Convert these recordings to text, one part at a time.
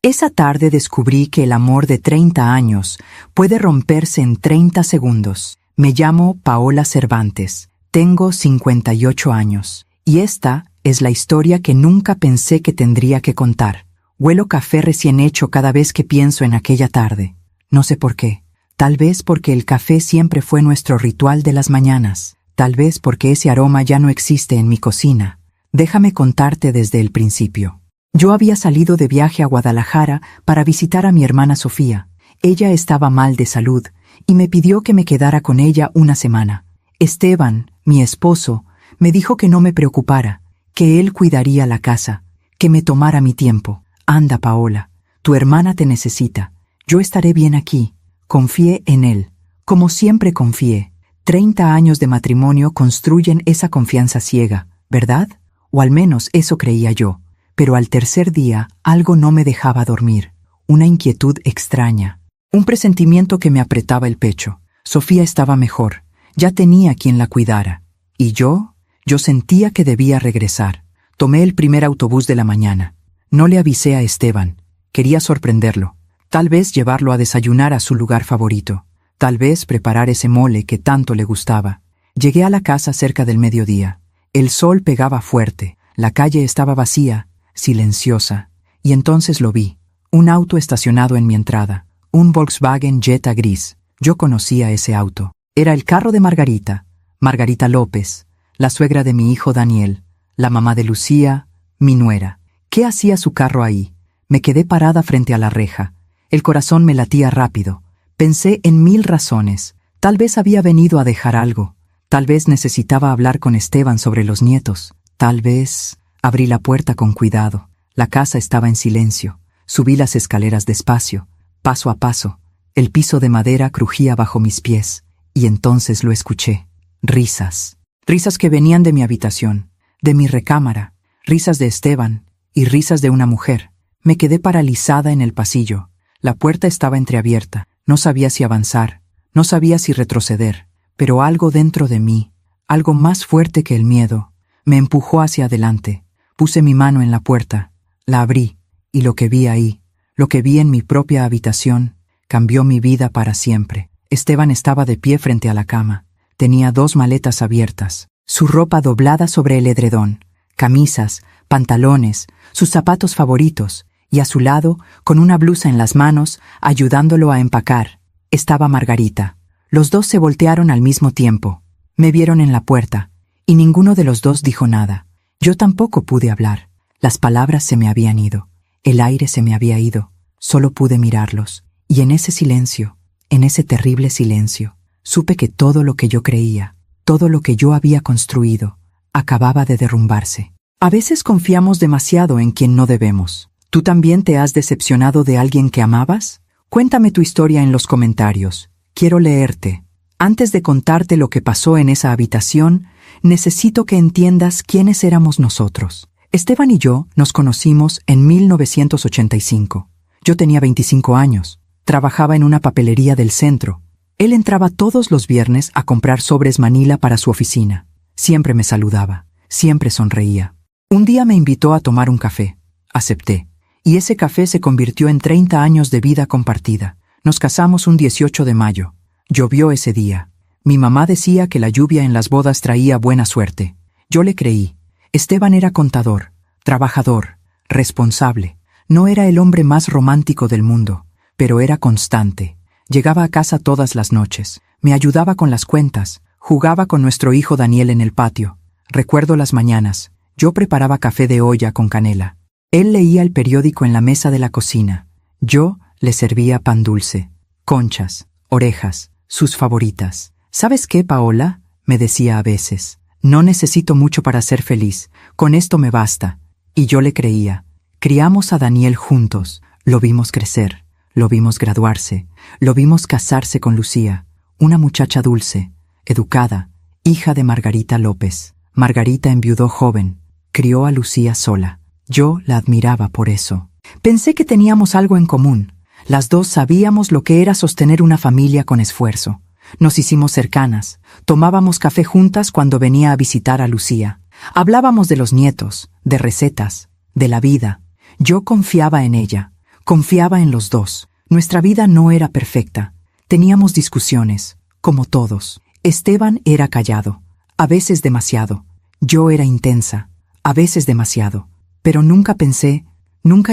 Esa tarde descubrí que el amor de 30 años puede romperse en 30 segundos. Me llamo Paola Cervantes, tengo 58 años, y esta es la historia que nunca pensé que tendría que contar. Huelo café recién hecho cada vez que pienso en aquella tarde. No sé por qué. Tal vez porque el café siempre fue nuestro ritual de las mañanas. Tal vez porque ese aroma ya no existe en mi cocina. Déjame contarte desde el principio. Yo había salido de viaje a Guadalajara para visitar a mi hermana Sofía. Ella estaba mal de salud y me pidió que me quedara con ella una semana. Esteban, mi esposo, me dijo que no me preocupara, que él cuidaría la casa, que me tomara mi tiempo. Anda, Paola, tu hermana te necesita. Yo estaré bien aquí. Confié en él, como siempre confié. 30 años de matrimonio construyen esa confianza ciega, ¿verdad? O al menos eso creía yo. Pero al tercer día algo no me dejaba dormir. Una inquietud extraña. Un presentimiento que me apretaba el pecho. Sofía estaba mejor. Ya tenía quien la cuidara. ¿Y yo? Yo sentía que debía regresar. Tomé el primer autobús de la mañana. No le avisé a Esteban. Quería sorprenderlo. Tal vez llevarlo a desayunar a su lugar favorito. Tal vez preparar ese mole que tanto le gustaba. Llegué a la casa cerca del mediodía. El sol pegaba fuerte. La calle estaba vacía, silenciosa. Y entonces lo vi. Un auto estacionado en mi entrada. Un Volkswagen Jetta gris. Yo conocía ese auto. Era el carro de Margarita. Margarita López, la suegra de mi hijo Daniel, la mamá de Lucía, mi nuera. ¿Qué hacía su carro ahí? Me quedé parada frente a la reja. El corazón me latía rápido. Pensé en 1000 razones. Tal vez había venido a dejar algo. Tal vez necesitaba hablar con Esteban sobre los nietos. Tal vez... Abrí la puerta con cuidado. La casa estaba en silencio. Subí las escaleras despacio, paso a paso. El piso de madera crujía bajo mis pies. Y entonces lo escuché. Risas. Risas que venían de mi habitación, de mi recámara. Risas de Esteban y risas de una mujer. Me quedé paralizada en el pasillo. La puerta estaba entreabierta. No sabía si avanzar, no sabía si retroceder, pero algo dentro de mí, algo más fuerte que el miedo, me empujó hacia adelante. Puse mi mano en la puerta, la abrí, y lo que vi ahí, lo que vi en mi propia habitación, cambió mi vida para siempre. Esteban estaba de pie frente a la cama. Tenía 2 maletas abiertas, su ropa doblada sobre el edredón, camisas, pantalones, sus zapatos favoritos, y a su lado, con una blusa en las manos, ayudándolo a empacar, estaba Margarita. Los dos se voltearon al mismo tiempo. Me vieron en la puerta, y ninguno de los dos dijo nada. Yo tampoco pude hablar. Las palabras se me habían ido. El aire se me había ido. Solo pude mirarlos. Y en ese silencio, en ese terrible silencio, supe que todo lo que yo creía, todo lo que yo había construido, acababa de derrumbarse. A veces confiamos demasiado en quien no debemos. ¿Tú también te has decepcionado de alguien que amabas? Cuéntame tu historia en los comentarios. Quiero leerte. Antes de contarte lo que pasó en esa habitación, necesito que entiendas quiénes éramos nosotros. Esteban y yo nos conocimos en 1985. Yo tenía 25 años. Trabajaba en una papelería del centro. Él entraba todos los viernes a comprar sobres Manila para su oficina. Siempre me saludaba. Siempre sonreía. Un día me invitó a tomar un café. Acepté. Y ese café se convirtió en 30 años de vida compartida. Nos casamos un 18 de mayo. Llovió ese día. Mi mamá decía que la lluvia en las bodas traía buena suerte. Yo le creí. Esteban era contador, trabajador, responsable. No era el hombre más romántico del mundo, pero era constante. Llegaba a casa todas las noches. Me ayudaba con las cuentas. Jugaba con nuestro hijo Daniel en el patio. Recuerdo las mañanas. Yo preparaba café de olla con canela. Él leía el periódico en la mesa de la cocina. Yo le servía pan dulce, conchas, orejas, sus favoritas. ¿Sabes qué, Paola?, me decía a veces. No necesito mucho para ser feliz. Con esto me basta. Y yo le creía. Criamos a Daniel juntos. Lo vimos crecer. Lo vimos graduarse. Lo vimos casarse con Lucía, una muchacha dulce, educada, hija de Margarita López. Margarita enviudó joven. Crió a Lucía sola. Yo la admiraba por eso. Pensé que teníamos algo en común. Las dos sabíamos lo que era sostener una familia con esfuerzo. Nos hicimos cercanas. Tomábamos café juntas cuando venía a visitar a Lucía. Hablábamos de los nietos, de recetas, de la vida. Yo confiaba en ella. Confiaba en los dos. Nuestra vida no era perfecta. Teníamos discusiones, como todos. Esteban era callado, a veces demasiado. Yo era intensa, a veces demasiado. Pero nunca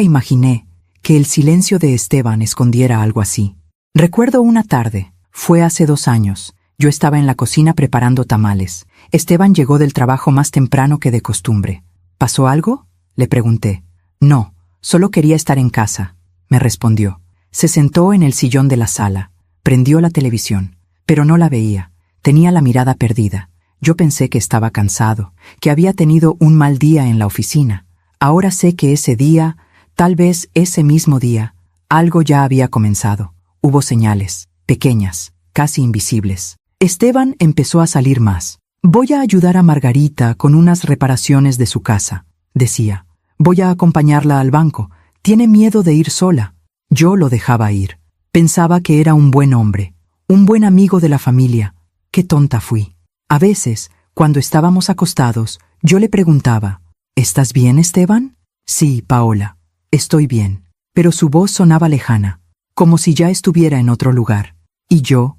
imaginé que el silencio de Esteban escondiera algo así. Recuerdo una tarde, fue hace 2 años. Yo estaba en la cocina preparando tamales. Esteban llegó del trabajo más temprano que de costumbre. ¿Pasó algo?, le pregunté. No, solo quería estar en casa, me respondió. Se sentó en el sillón de la sala, prendió la televisión, pero no la veía. Tenía la mirada perdida. Yo pensé que estaba cansado, que había tenido un mal día en la oficina. Ahora sé que ese día, tal vez ese mismo día, algo ya había comenzado. Hubo señales, pequeñas, casi invisibles. Esteban empezó a salir más. Voy a ayudar a Margarita con unas reparaciones de su casa, decía. Voy a acompañarla al banco. Tiene miedo de ir sola. Yo lo dejaba ir. Pensaba que era un buen hombre, un buen amigo de la familia. Qué tonta fui. A veces, cuando estábamos acostados, yo le preguntaba, ¿estás bien, Esteban? Sí, Paola, estoy bien. Pero su voz sonaba lejana, como si ya estuviera en otro lugar. Y yo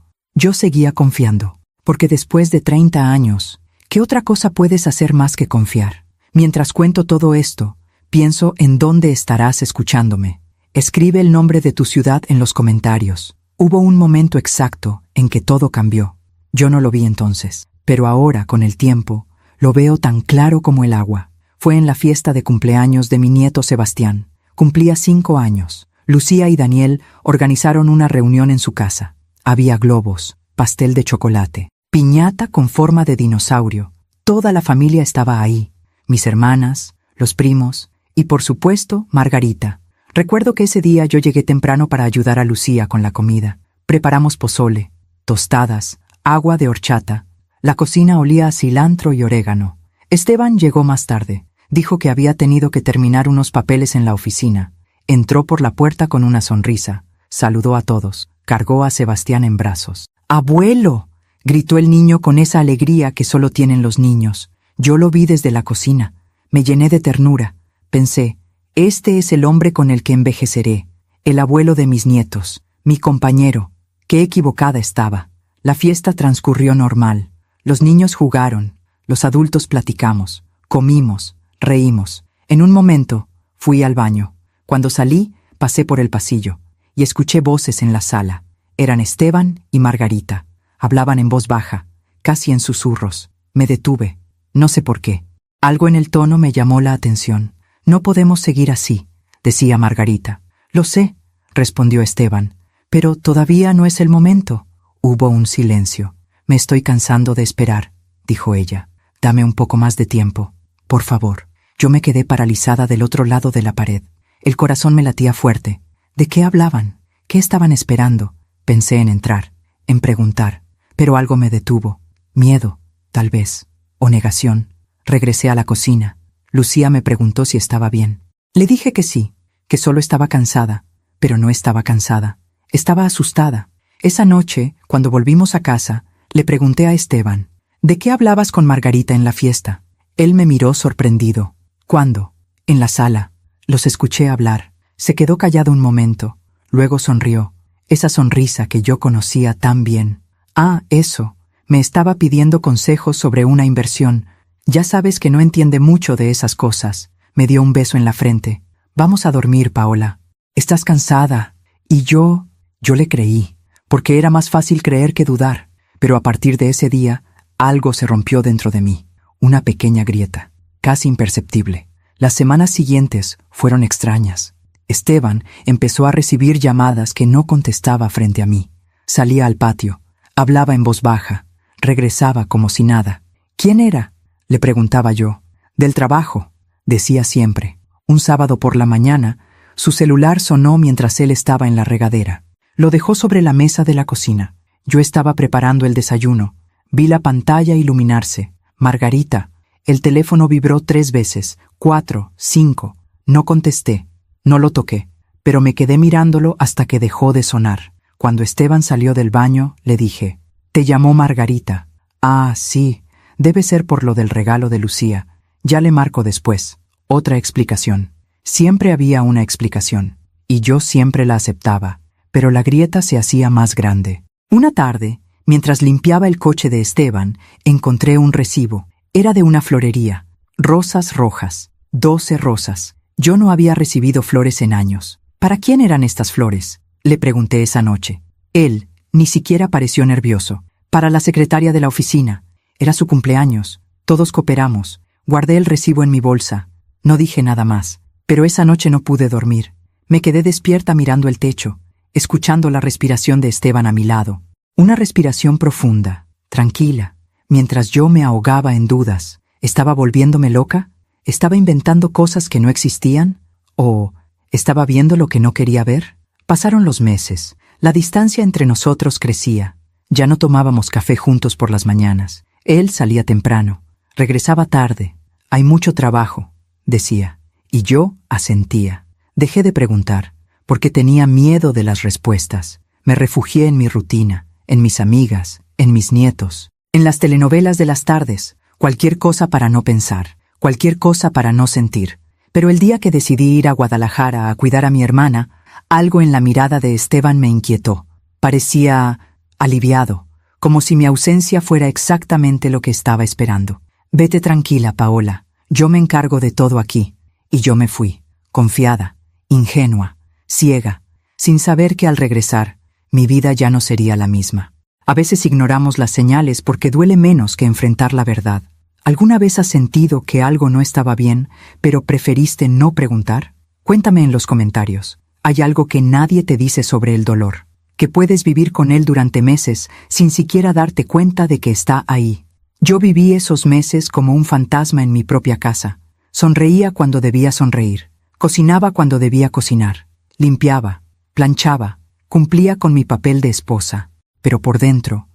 seguía confiando, porque después de 30 años, ¿qué otra cosa puedes hacer más que confiar? Mientras cuento todo esto, pienso en dónde estarás escuchándome. Escribe el nombre de tu ciudad en los comentarios. Hubo un momento exacto en que todo cambió. Yo no lo vi entonces, pero ahora, con el tiempo, lo veo tan claro como el agua. Fue en la fiesta de cumpleaños de mi nieto Sebastián. Cumplía 5 años. Lucía y Daniel organizaron una reunión en su casa. Había globos, pastel de chocolate, piñata con forma de dinosaurio. Toda la familia estaba ahí. Mis hermanas, los primos y, por supuesto, Margarita. Recuerdo que ese día yo llegué temprano para ayudar a Lucía con la comida. Preparamos pozole, tostadas, agua de horchata. La cocina olía a cilantro y orégano. Esteban llegó más tarde. Dijo que había tenido que terminar unos papeles en la oficina. Entró por la puerta con una sonrisa. Saludó a todos. Cargó a Sebastián en brazos. ¡Abuelo!, gritó el niño con esa alegría que solo tienen los niños. Yo lo vi desde la cocina. Me llené de ternura. Pensé, este es el hombre con el que envejeceré, el abuelo de mis nietos, mi compañero. Qué equivocada estaba. La fiesta transcurrió normal. Los niños jugaron, los adultos platicamos, comimos, reímos. En un momento, fui al baño. Cuando salí, pasé por el pasillo y escuché voces en la sala. Eran Esteban y Margarita. Hablaban en voz baja, casi en susurros. Me detuve. No sé por qué. Algo en el tono me llamó la atención. No podemos seguir así, decía Margarita. Lo sé, respondió Esteban, pero todavía no es el momento. Hubo un silencio. Me estoy cansando de esperar, dijo ella. Dame un poco más de tiempo, por favor. Yo me quedé paralizada del otro lado de la pared. El corazón me latía fuerte. ¿De qué hablaban? ¿Qué estaban esperando? Pensé en entrar, en preguntar, pero algo me detuvo. Miedo, tal vez, o negación. Regresé a la cocina. Lucía me preguntó si estaba bien. Le dije que sí, que solo estaba cansada, pero no estaba cansada. Estaba asustada. Esa noche, cuando volvimos a casa, le pregunté a Esteban, ¿de qué hablabas con Margarita en la fiesta? Él me miró sorprendido. ¿Cuándo? En la sala. Los escuché hablar. Se quedó callado un momento. Luego sonrió. Esa sonrisa que yo conocía tan bien. Ah, eso. Me estaba pidiendo consejos sobre una inversión. Ya sabes que no entiende mucho de esas cosas. Me dio un beso en la frente. Vamos a dormir, Paola. Estás cansada. Y yo le creí, porque era más fácil creer que dudar. Pero a partir de ese día, algo se rompió dentro de mí. Una pequeña grieta, casi imperceptible. Las semanas siguientes fueron extrañas. Esteban empezó a recibir llamadas que no contestaba frente a mí. Salía al patio, hablaba en voz baja, regresaba como si nada. ¿Quién era?, le preguntaba yo. Del trabajo, decía siempre. Un sábado por la mañana, su celular sonó mientras él estaba en la regadera. Lo dejó sobre la mesa de la cocina. Yo estaba preparando el desayuno. Vi la pantalla iluminarse. Margarita. El teléfono vibró 3 veces, 4, 5. No contesté. No lo toqué, pero me quedé mirándolo hasta que dejó de sonar. Cuando Esteban salió del baño, le dije, «¿Te llamó Margarita?» «Ah, sí, debe ser por lo del regalo de Lucía. Ya le marco después». Otra explicación. Siempre había una explicación. y yo siempre la aceptaba, pero la grieta se hacía más grande. Una tarde, mientras limpiaba el coche de Esteban, encontré un recibo. Era de una florería. Rosas rojas. 12 rosas. Yo no había recibido flores en años. ¿Para quién eran estas flores?, le pregunté esa noche. Él ni siquiera pareció nervioso. Para la secretaria de la oficina. Era su cumpleaños. Todos cooperamos. Guardé el recibo en mi bolsa. No dije nada más. Pero esa noche no pude dormir. Me quedé despierta mirando el techo, escuchando la respiración de Esteban a mi lado. Una respiración profunda, tranquila, mientras yo me ahogaba en dudas. ¿Estaba volviéndome loca? ¿Estaba inventando cosas que no existían? ¿O estaba viendo lo que no quería ver? Pasaron los meses. La distancia entre nosotros crecía. Ya no tomábamos café juntos por las mañanas. Él salía temprano. Regresaba tarde. Hay mucho trabajo, decía. Y yo asentía. Dejé de preguntar, porque tenía miedo de las respuestas. Me refugié en mi rutina, en mis amigas, en mis nietos, en las telenovelas de las tardes. Cualquier cosa para no pensar, cualquier cosa para no sentir. Pero el día que decidí ir a Guadalajara a cuidar a mi hermana, algo en la mirada de Esteban me inquietó. Parecía aliviado, como si mi ausencia fuera exactamente lo que estaba esperando. Vete tranquila, Paola, yo me encargo de todo aquí. Y yo me fui, confiada, ingenua, ciega, sin saber que al regresar, mi vida ya no sería la misma. A veces ignoramos las señales porque duele menos que enfrentar la verdad. ¿Alguna vez has sentido que algo no estaba bien, pero preferiste no preguntar? Cuéntame en los comentarios. Hay algo que nadie te dice sobre el dolor, que puedes vivir con él durante meses sin siquiera darte cuenta de que está ahí. Yo viví esos meses como un fantasma en mi propia casa. Sonreía cuando debía sonreír, cocinaba cuando debía cocinar, limpiaba, planchaba, cumplía con mi papel de esposa. Pero por dentro,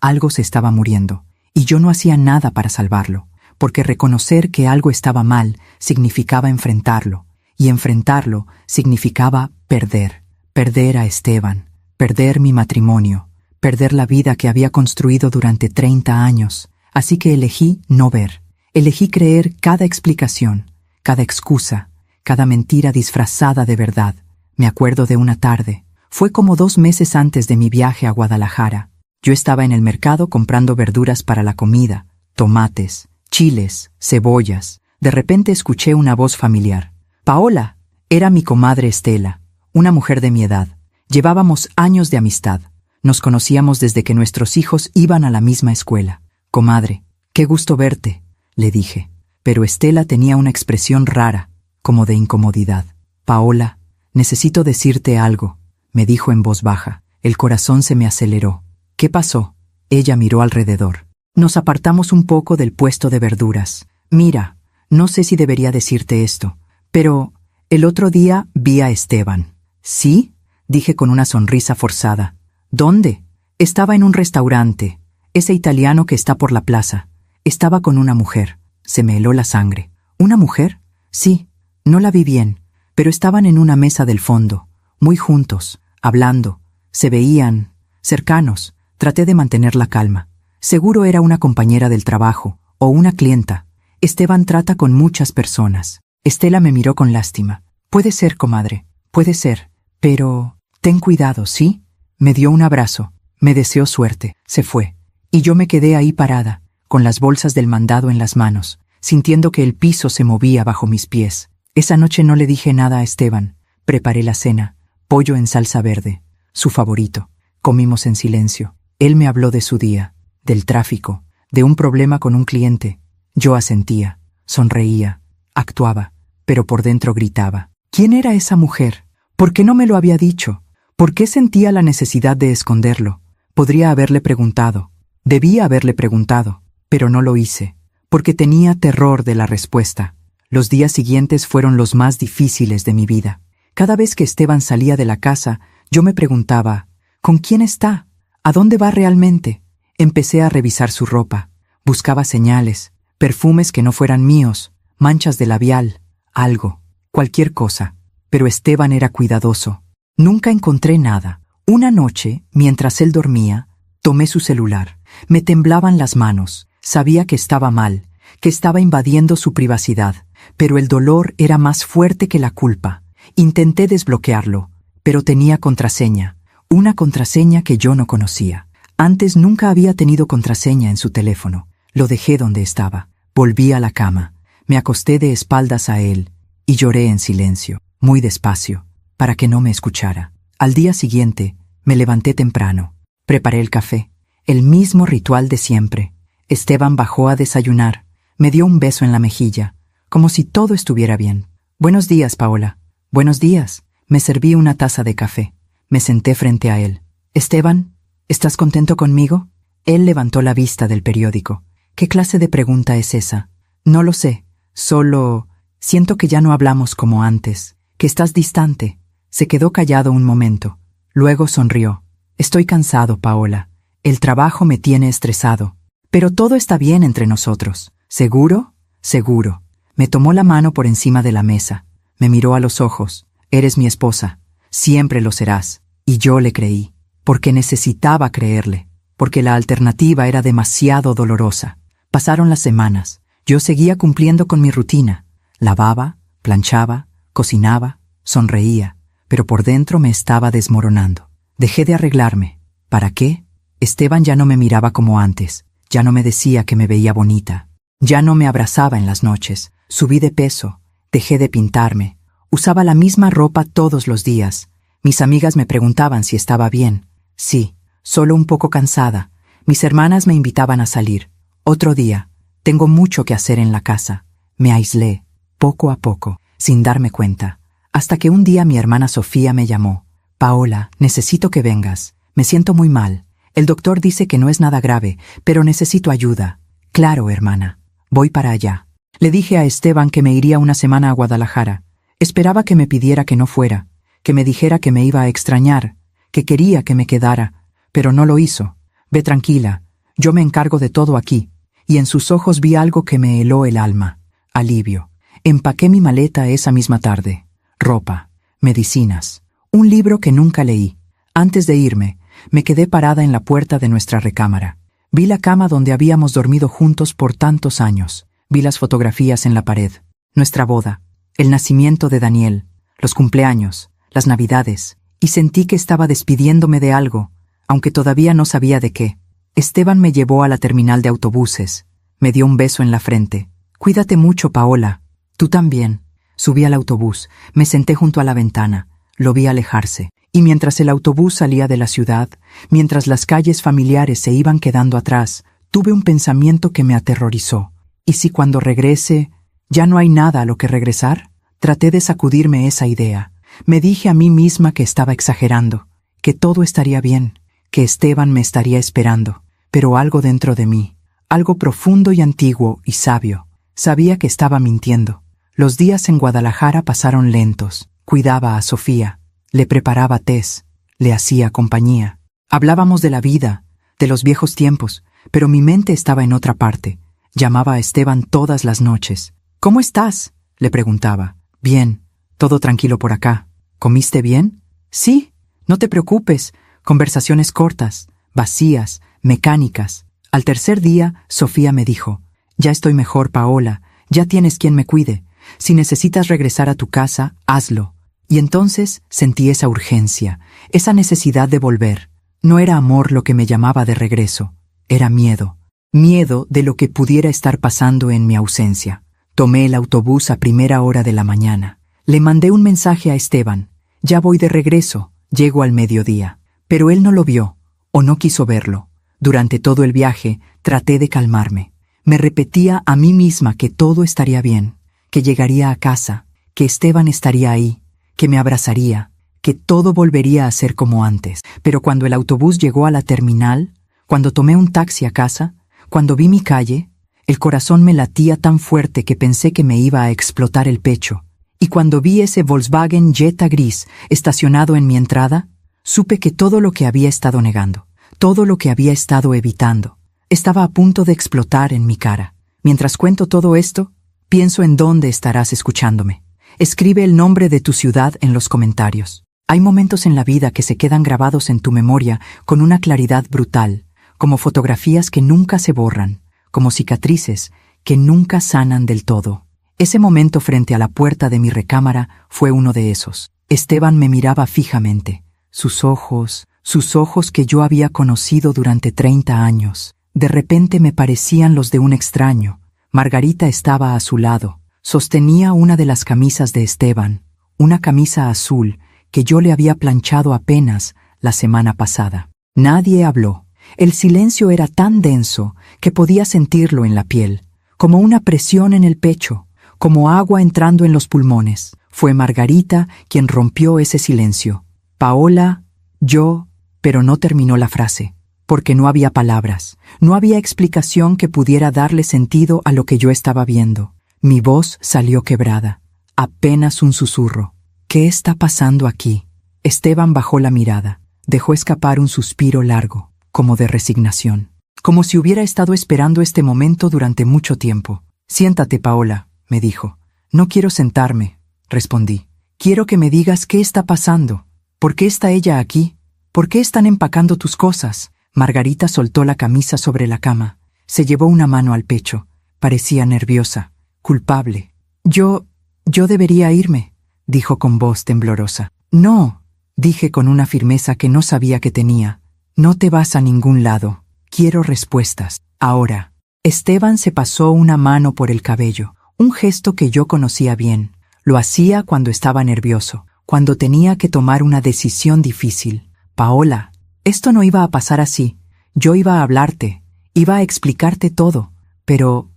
algo se estaba muriendo, y yo no hacía nada para salvarlo, porque reconocer que algo estaba mal significaba enfrentarlo, y enfrentarlo significaba perder a Esteban, perder mi matrimonio, perder la vida que había construido durante 30 años. Así que elegí no ver. Elegí creer cada explicación, cada excusa, cada mentira disfrazada de verdad. Me acuerdo de una tarde. Fue como 2 meses antes de mi viaje a Guadalajara. Yo estaba en el mercado comprando verduras para la comida, tomates, chiles, cebollas. De repente escuché una voz familiar. Paola. Era mi comadre Estela, una mujer de mi edad. Llevábamos años de amistad. Nos conocíamos desde que nuestros hijos iban a la misma escuela. Comadre, qué gusto verte, le dije. Pero Estela tenía una expresión rara, como de incomodidad. Paola, necesito decirte algo, me dijo en voz baja. El corazón se me aceleró. ¿Qué pasó? Ella miró alrededor. Nos apartamos un poco del puesto de verduras. Mira, no sé si debería decirte esto, pero el otro día vi a Esteban. ¿Sí? Dije con una sonrisa forzada. ¿Dónde? Estaba en un restaurante, ese italiano que está por la plaza. Estaba con una mujer. Se me heló la sangre. ¿Una mujer? Sí, no la vi bien, pero estaban en una mesa del fondo, muy juntos, hablando. Se veían cercanos. Traté de mantener la calma. Seguro era una compañera del trabajo, o una clienta. Esteban trata con muchas personas. Estela me miró con lástima. Puede ser, comadre, puede ser, pero ten cuidado, ¿sí? Me dio un abrazo, me deseó suerte, se fue. Y yo me quedé ahí parada, con las bolsas del mandado en las manos, sintiendo que el piso se movía bajo mis pies. Esa noche no le dije nada a Esteban. Preparé la cena, pollo en salsa verde, su favorito. Comimos en silencio. Él me habló de su día, del tráfico, de un problema con un cliente. Yo asentía, sonreía, actuaba, pero por dentro gritaba. ¿Quién era esa mujer? ¿Por qué no me lo había dicho? ¿Por qué sentía la necesidad de esconderlo? Podría haberle preguntado. Debía haberle preguntado, pero no lo hice, porque tenía terror de la respuesta. Los días siguientes fueron los más difíciles de mi vida. Cada vez que Esteban salía de la casa, yo me preguntaba, ¿con quién está? ¿A dónde va realmente? Empecé a revisar su ropa. Buscaba señales, perfumes que no fueran míos, manchas de labial, algo, cualquier cosa. Pero Esteban era cuidadoso. Nunca encontré nada. Una noche, mientras él dormía, tomé su celular. Me temblaban las manos. Sabía que estaba mal, que estaba invadiendo su privacidad, pero el dolor era más fuerte que la culpa. Intenté desbloquearlo, pero tenía contraseña, una contraseña que yo no conocía. Antes nunca había tenido contraseña en su teléfono. Lo dejé donde estaba. Volví a la cama, me acosté de espaldas a él y lloré en silencio, muy despacio, para que no me escuchara. Al día siguiente, me levanté temprano, preparé el café, el mismo ritual de siempre. Esteban bajó a desayunar, me dio un beso en la mejilla, como si todo estuviera bien. «Buenos días, Paola». «Buenos días». Me serví una taza de café. Me senté frente a él. «Esteban, ¿estás contento conmigo?» Él levantó la vista del periódico. «¿Qué clase de pregunta es esa?» «No lo sé. Solo siento que ya no hablamos como antes, que estás distante». Se quedó callado un momento. Luego sonrió. «Estoy cansado, Paola. El trabajo me tiene estresado. Pero todo está bien entre nosotros». «¿Seguro?» «Seguro». Me tomó la mano por encima de la mesa. Me miró a los ojos. «Eres mi esposa. Siempre lo serás». Y yo le creí, porque necesitaba creerle, porque la alternativa era demasiado dolorosa. Pasaron las semanas. Yo seguía cumpliendo con mi rutina. Lavaba, planchaba, cocinaba, sonreía, pero por dentro me estaba desmoronando. Dejé de arreglarme. ¿Para qué? Esteban ya no me miraba como antes. Ya no me decía que me veía bonita. Ya no me abrazaba en las noches. Subí de peso. Dejé de pintarme. Usaba la misma ropa todos los días. Mis amigas me preguntaban si estaba bien. Sí, solo un poco cansada. Mis hermanas me invitaban a salir. Otro día. Tengo mucho que hacer en la casa. Me aislé, poco a poco, sin darme cuenta. Hasta que un día mi hermana Sofía me llamó. «Paola, necesito que vengas. Me siento muy mal. El doctor dice que no es nada grave, pero necesito ayuda». «Claro, hermana. Voy para allá». Le dije a Esteban que me iría una semana a Guadalajara. Esperaba que me pidiera que no fuera, que me dijera que me iba a extrañar, que quería que me quedara, pero no lo hizo. «Ve tranquila, yo me encargo de todo aquí». Y en sus ojos vi algo que me heló el alma. Alivio. Empaqué mi maleta esa misma tarde. Ropa, medicinas, un libro que nunca leí. Antes de irme, me quedé parada en la puerta de nuestra recámara. Vi la cama donde habíamos dormido juntos por tantos años. Vi las fotografías en la pared. Nuestra boda, el nacimiento de Daniel, los cumpleaños, las navidades. Y sentí que estaba despidiéndome de algo, aunque todavía no sabía de qué. Esteban me llevó a la terminal de autobuses. Me dio un beso en la frente. «Cuídate mucho, Paola». «Tú también». Subí al autobús, me senté junto a la ventana. Lo vi alejarse. Y mientras el autobús salía de la ciudad, mientras las calles familiares se iban quedando atrás, tuve un pensamiento que me aterrorizó. ¿Y si cuando regrese ya no hay nada a lo que regresar? Traté de sacudirme esa idea. Me dije a mí misma que estaba exagerando, que todo estaría bien, que Esteban me estaría esperando. Pero algo dentro de mí, algo profundo y antiguo y sabio, sabía que estaba mintiendo. Los días en Guadalajara pasaron lentos. Cuidaba a Sofía, le preparaba tés, le hacía compañía. Hablábamos de la vida, de los viejos tiempos, pero mi mente estaba en otra parte. Llamaba a Esteban todas las noches. «¿Cómo estás?», le preguntaba. «Bien, todo tranquilo por acá». «¿Comiste bien?». «Sí, no te preocupes». Conversaciones cortas, vacías, mecánicas. Al tercer día, Sofía me dijo: «Ya estoy mejor, Paola, ya tienes quien me cuide. Si necesitas regresar a tu casa, hazlo». Y entonces sentí esa urgencia, esa necesidad de volver. No era amor lo que me llamaba de regreso, era miedo. Miedo de lo que pudiera estar pasando en mi ausencia. Tomé el autobús a primera hora de la mañana. Le mandé un mensaje a Esteban: «Ya voy de regreso, llego al mediodía». Pero él no lo vio, o no quiso verlo. Durante todo el viaje traté de calmarme. Me repetía a mí misma que todo estaría bien, que llegaría a casa, que Esteban estaría ahí, que me abrazaría, que todo volvería a ser como antes. Pero cuando el autobús llegó a la terminal, cuando tomé un taxi a casa, cuando vi mi calle, el corazón me latía tan fuerte que pensé que me iba a explotar el pecho. Y cuando vi ese Volkswagen Jetta gris estacionado en mi entrada, supe que todo lo que había estado negando, todo lo que había estado evitando, estaba a punto de explotar en mi cara. Mientras cuento todo esto, pienso en dónde estarás escuchándome. Escribe el nombre de tu ciudad en los comentarios. Hay momentos en la vida que se quedan grabados en tu memoria con una claridad brutal, como fotografías que nunca se borran, como cicatrices que nunca sanan del todo. Ese momento frente a la puerta de mi recámara fue uno de esos. Esteban me miraba fijamente. Sus ojos que yo había conocido durante 30 años, de repente me parecían los de un extraño. Margarita estaba a su lado. Sostenía una de las camisas de Esteban, una camisa azul que yo le había planchado apenas la semana pasada. Nadie habló. El silencio era tan denso que podía sentirlo en la piel, como una presión en el pecho, como agua entrando en los pulmones. Fue Margarita quien rompió ese silencio. Paola, yo, pero no terminó la frase, porque no había palabras, no había explicación que pudiera darle sentido a lo que yo estaba viendo. Mi voz salió quebrada, apenas un susurro. ¿Qué está pasando aquí? Esteban bajó la mirada, dejó escapar un suspiro largo, como de resignación, como si hubiera estado esperando este momento durante mucho tiempo. Siéntate, Paola, me dijo. No quiero sentarme, respondí. Quiero que me digas qué está pasando. ¿Por qué está ella aquí? ¿Por qué están empacando tus cosas? Margarita soltó la camisa sobre la cama. Se llevó una mano al pecho. Parecía nerviosa, culpable. Yo debería irme, dijo con voz temblorosa. No, dije con una firmeza que no sabía que tenía. No te vas a ningún lado. Quiero respuestas. Ahora. Esteban se pasó una mano por el cabello, un gesto que yo conocía bien. Lo hacía cuando estaba nervioso, cuando tenía que tomar una decisión difícil. Paola, esto no iba a pasar así. Yo iba a hablarte, iba a explicarte todo. ¿Pero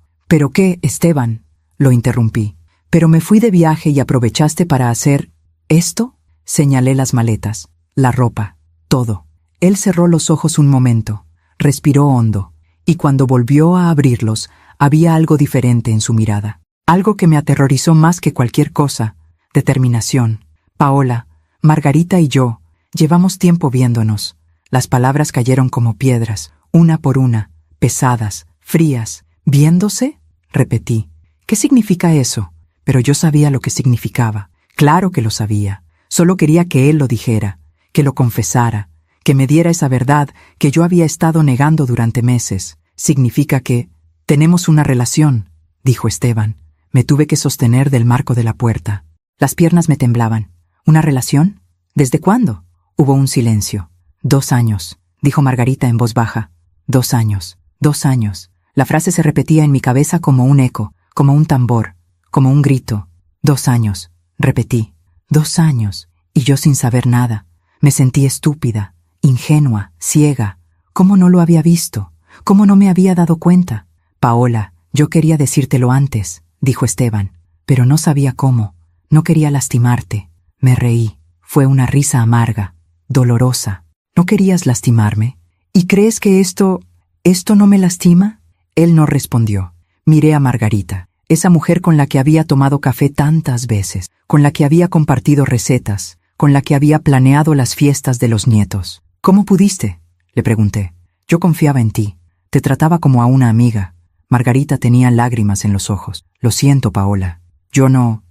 qué, Esteban? Lo interrumpí. ¿Pero me fui de viaje y aprovechaste para hacer esto? Señalé las maletas, la ropa, todo. Él cerró los ojos un momento, respiró hondo, y cuando volvió a abrirlos, había algo diferente en su mirada. Algo que me aterrorizó más que cualquier cosa. Determinación. Paola, Margarita y yo, llevamos tiempo viéndonos. Las palabras cayeron como piedras, una por una, pesadas, frías. ¿Viéndose? Repetí. ¿Qué significa eso? Pero yo sabía lo que significaba. Claro que lo sabía. Solo quería que él lo dijera, que lo confesara, que me diera esa verdad que yo había estado negando durante meses. Significa que tenemos una relación, dijo Esteban. Me tuve que sostener del marco de la puerta. Las piernas me temblaban. ¿Una relación? ¿Desde cuándo? Hubo un silencio. 2 años, dijo Margarita en voz baja. 2 años, 2 años. La frase se repetía en mi cabeza como un eco, como un tambor, como un grito. 2 años, repetí. 2 años, y yo sin saber nada. Me sentí estúpida, ingenua, ciega. ¿Cómo no lo había visto? ¿Cómo no me había dado cuenta? Paola, yo quería decírtelo antes, dijo Esteban, pero no sabía cómo. No quería lastimarte. Me reí. Fue una risa amarga, dolorosa. ¿No querías lastimarme? ¿Y crees que esto no me lastima? Él no respondió. Miré a Margarita, esa mujer con la que había tomado café tantas veces, con la que había compartido recetas, con la que había planeado las fiestas de los nietos. ¿Cómo pudiste?, le pregunté. Yo confiaba en ti. Te trataba como a una amiga. Margarita tenía lágrimas en los ojos. Lo siento, Paola. Yo no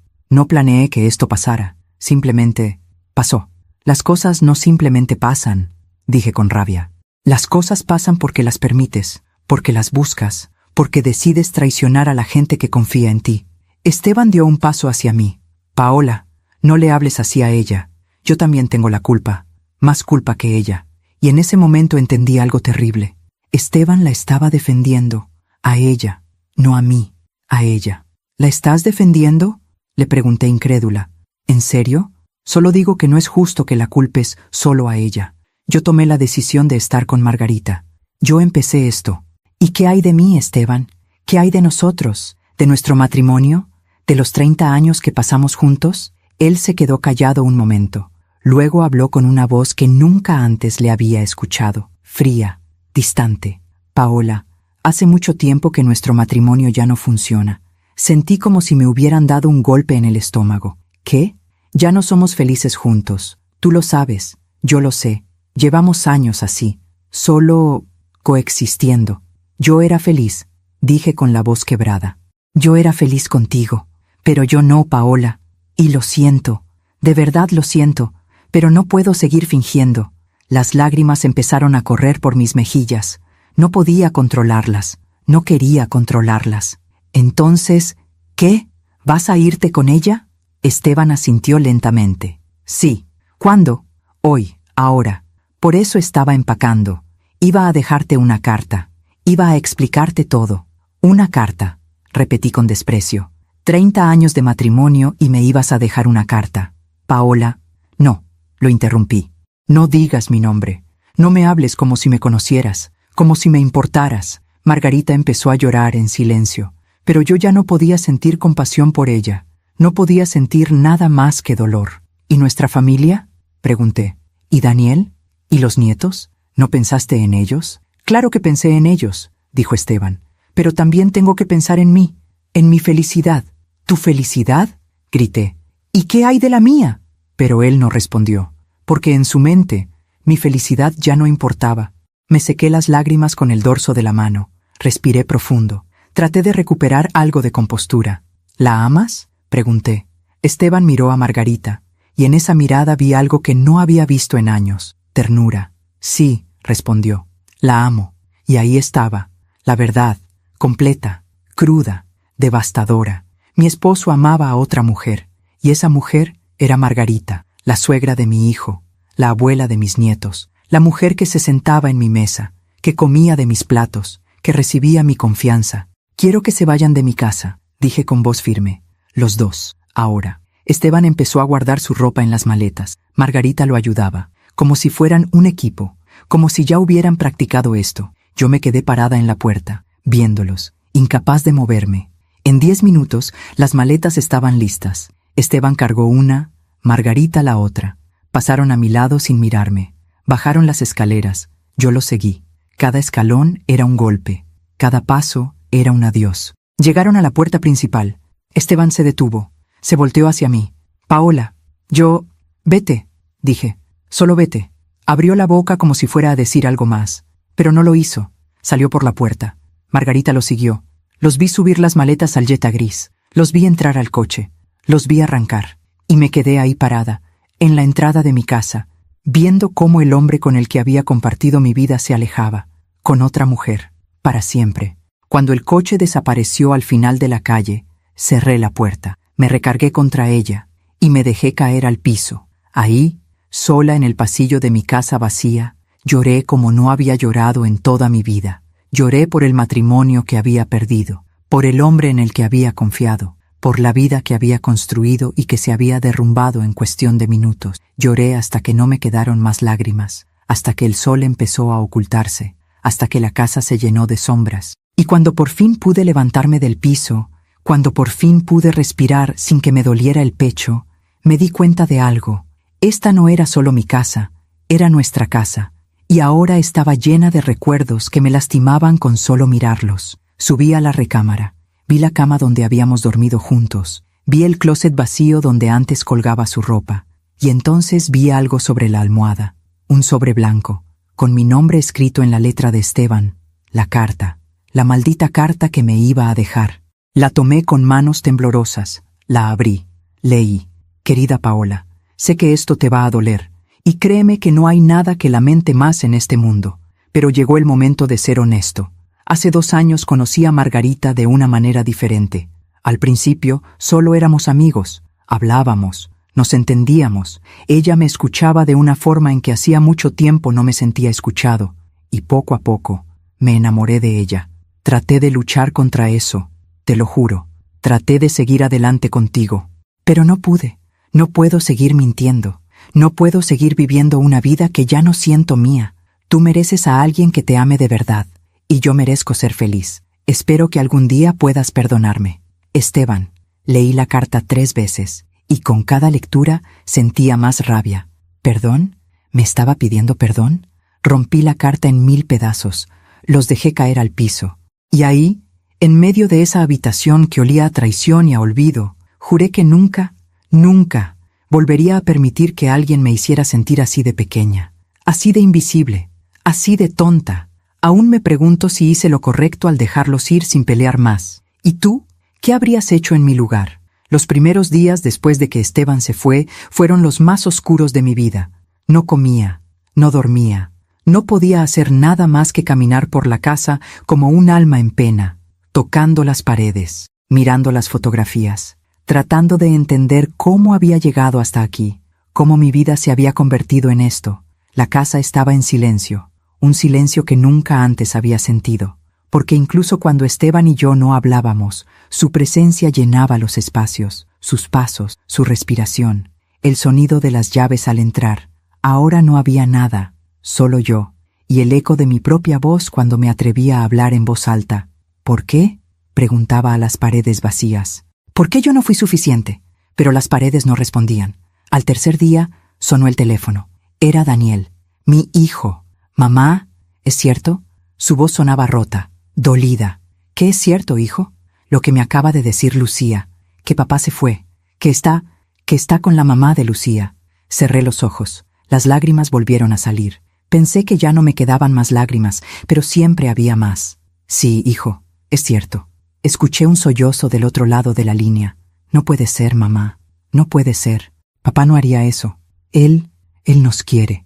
planeé que esto pasara. Simplemente pasó. Las cosas no simplemente pasan, dije con rabia. Las cosas pasan porque las permites, porque las buscas, porque decides traicionar a la gente que confía en ti. Esteban dio un paso hacia mí. Paola, no le hables así a ella. Yo también tengo la culpa, más culpa que ella. Y en ese momento entendí algo terrible. Esteban la estaba defendiendo, a ella, no a mí, a ella. ¿La estás defendiendo?, le pregunté incrédula. ¿En serio? Solo digo que no es justo que la culpes solo a ella. Yo tomé la decisión de estar con Margarita. Yo empecé esto. ¿Y qué hay de mí, Esteban? ¿Qué hay de nosotros? ¿De nuestro matrimonio? ¿De los 30 años que pasamos juntos? Él se quedó callado un momento. Luego habló con una voz que nunca antes le había escuchado, fría, distante. Paola, hace mucho tiempo que nuestro matrimonio ya no funciona. Sentí como si me hubieran dado un golpe en el estómago. ¿Qué? Ya no somos felices juntos. Tú lo sabes, yo lo sé. Llevamos años así, solo coexistiendo. Yo era feliz, dije con la voz quebrada. Yo era feliz contigo, pero yo no, Paola. Y lo siento, de verdad lo siento, pero no puedo seguir fingiendo. Las lágrimas empezaron a correr por mis mejillas. No podía controlarlas, no quería controlarlas. Entonces, ¿qué? ¿Vas a irte con ella? Esteban asintió lentamente. Sí. ¿Cuándo? Hoy, ahora. Por eso estaba empacando. Iba a dejarte una carta. Iba a explicarte todo. Una carta, repetí con desprecio. 30 años de matrimonio y me ibas a dejar una carta. Paola. No, lo interrumpí. No digas mi nombre. No me hables como si me conocieras, como si me importaras. Margarita empezó a llorar en silencio, pero yo ya no podía sentir compasión por ella. No podía sentir nada más que dolor. ¿Y nuestra familia? Pregunté. ¿Y Daniel? ¿Y los nietos? ¿No pensaste en ellos? Claro que pensé en ellos, dijo Esteban. Pero también tengo que pensar en mí, en mi felicidad. ¿Tu felicidad? Grité. ¿Y qué hay de la mía? Pero él no respondió, porque en su mente mi felicidad ya no importaba. Me sequé las lágrimas con el dorso de la mano, respiré profundo, traté de recuperar algo de compostura. ¿La amas? Pregunté. Esteban miró a Margarita, y en esa mirada vi algo que no había visto en años, ternura. Sí, respondió. La amo. Y ahí estaba, la verdad, completa, cruda, devastadora. Mi esposo amaba a otra mujer, y esa mujer era Margarita, la suegra de mi hijo, la abuela de mis nietos, la mujer que se sentaba en mi mesa, que comía de mis platos, que recibía mi confianza. Quiero que se vayan de mi casa, dije con voz firme. Los dos, ahora. Esteban empezó a guardar su ropa en las maletas. Margarita lo ayudaba, como si fueran un equipo, como si ya hubieran practicado esto. Yo me quedé parada en la puerta, viéndolos, incapaz de moverme. En 10 minutos, las maletas estaban listas. Esteban cargó una, Margarita la otra. Pasaron a mi lado sin mirarme. Bajaron las escaleras. Yo los seguí. Cada escalón era un golpe. Cada paso era un adiós. Llegaron a la puerta principal. Esteban se detuvo. Se volteó hacia mí. Paola, yo... Vete, dije. Solo vete. Abrió la boca como si fuera a decir algo más. Pero no lo hizo. Salió por la puerta. Margarita lo siguió. Los vi subir las maletas al Jetta gris. Los vi entrar al coche. Los vi arrancar. Y me quedé ahí parada, en la entrada de mi casa, viendo cómo el hombre con el que había compartido mi vida se alejaba, con otra mujer, para siempre. Cuando el coche desapareció al final de la calle, cerré la puerta, me recargué contra ella y me dejé caer al piso. Ahí, sola en el pasillo de mi casa vacía, lloré como no había llorado en toda mi vida. Lloré por el matrimonio que había perdido, por el hombre en el que había confiado, por la vida que había construido y que se había derrumbado en cuestión de minutos. Lloré hasta que no me quedaron más lágrimas, hasta que el sol empezó a ocultarse, hasta que la casa se llenó de sombras. Y cuando por fin pude levantarme del piso, cuando por fin pude respirar sin que me doliera el pecho, me di cuenta de algo. Esta no era solo mi casa, era nuestra casa, y ahora estaba llena de recuerdos que me lastimaban con solo mirarlos. Subí a la recámara. Vi la cama donde habíamos dormido juntos, vi el closet vacío donde antes colgaba su ropa, y entonces vi algo sobre la almohada, un sobre blanco, con mi nombre escrito en la letra de Esteban, la carta, la maldita carta que me iba a dejar. La tomé con manos temblorosas, la abrí, leí. Querida Paola, sé que esto te va a doler, y créeme que no hay nada que lamente más en este mundo, pero llegó el momento de ser honesto. Hace 2 años conocí a Margarita de una manera diferente. Al principio solo éramos amigos, hablábamos, nos entendíamos. Ella me escuchaba de una forma en que hacía mucho tiempo no me sentía escuchado, y poco a poco me enamoré de ella. Traté de luchar contra eso, te lo juro. Traté de seguir adelante contigo, pero no pude. No puedo seguir mintiendo. No puedo seguir viviendo una vida que ya no siento mía. Tú mereces a alguien que te ame de verdad. Y yo merezco ser feliz. Espero que algún día puedas perdonarme. Esteban. Leí la carta 3 veces, y con cada lectura sentía más rabia. ¿Perdón? ¿Me estaba pidiendo perdón? Rompí la carta en 1000 pedazos, los dejé caer al piso. Y ahí, en medio de esa habitación que olía a traición y a olvido, juré que nunca, nunca volvería a permitir que alguien me hiciera sentir así de pequeña, así de invisible, así de tonta. Aún me pregunto si hice lo correcto al dejarlos ir sin pelear más. ¿Y tú? ¿Qué habrías hecho en mi lugar? Los primeros días después de que Esteban se fue fueron los más oscuros de mi vida. No comía, no dormía, no podía hacer nada más que caminar por la casa como un alma en pena, tocando las paredes, mirando las fotografías, tratando de entender cómo había llegado hasta aquí, cómo mi vida se había convertido en esto. La casa estaba en silencio, un silencio que nunca antes había sentido, porque incluso cuando Esteban y yo no hablábamos, su presencia llenaba los espacios, sus pasos, su respiración, el sonido de las llaves al entrar. Ahora no había nada, solo yo, y el eco de mi propia voz cuando me atrevía a hablar en voz alta. ¿Por qué?, preguntaba a las paredes vacías. ¿Por qué yo no fui suficiente? Pero las paredes no respondían. Al tercer día, sonó el teléfono. Era Daniel, mi hijo. «Mamá, ¿es cierto?» Su voz sonaba rota, dolida. «¿Qué es cierto, hijo?» «Lo que me acaba de decir Lucía, que papá se fue, que está con la mamá de Lucía». Cerré los ojos. Las lágrimas volvieron a salir. Pensé que ya no me quedaban más lágrimas, pero siempre había más. «Sí, hijo, es cierto». Escuché un sollozo del otro lado de la línea. «No puede ser, mamá. No puede ser. Papá no haría eso. Él nos quiere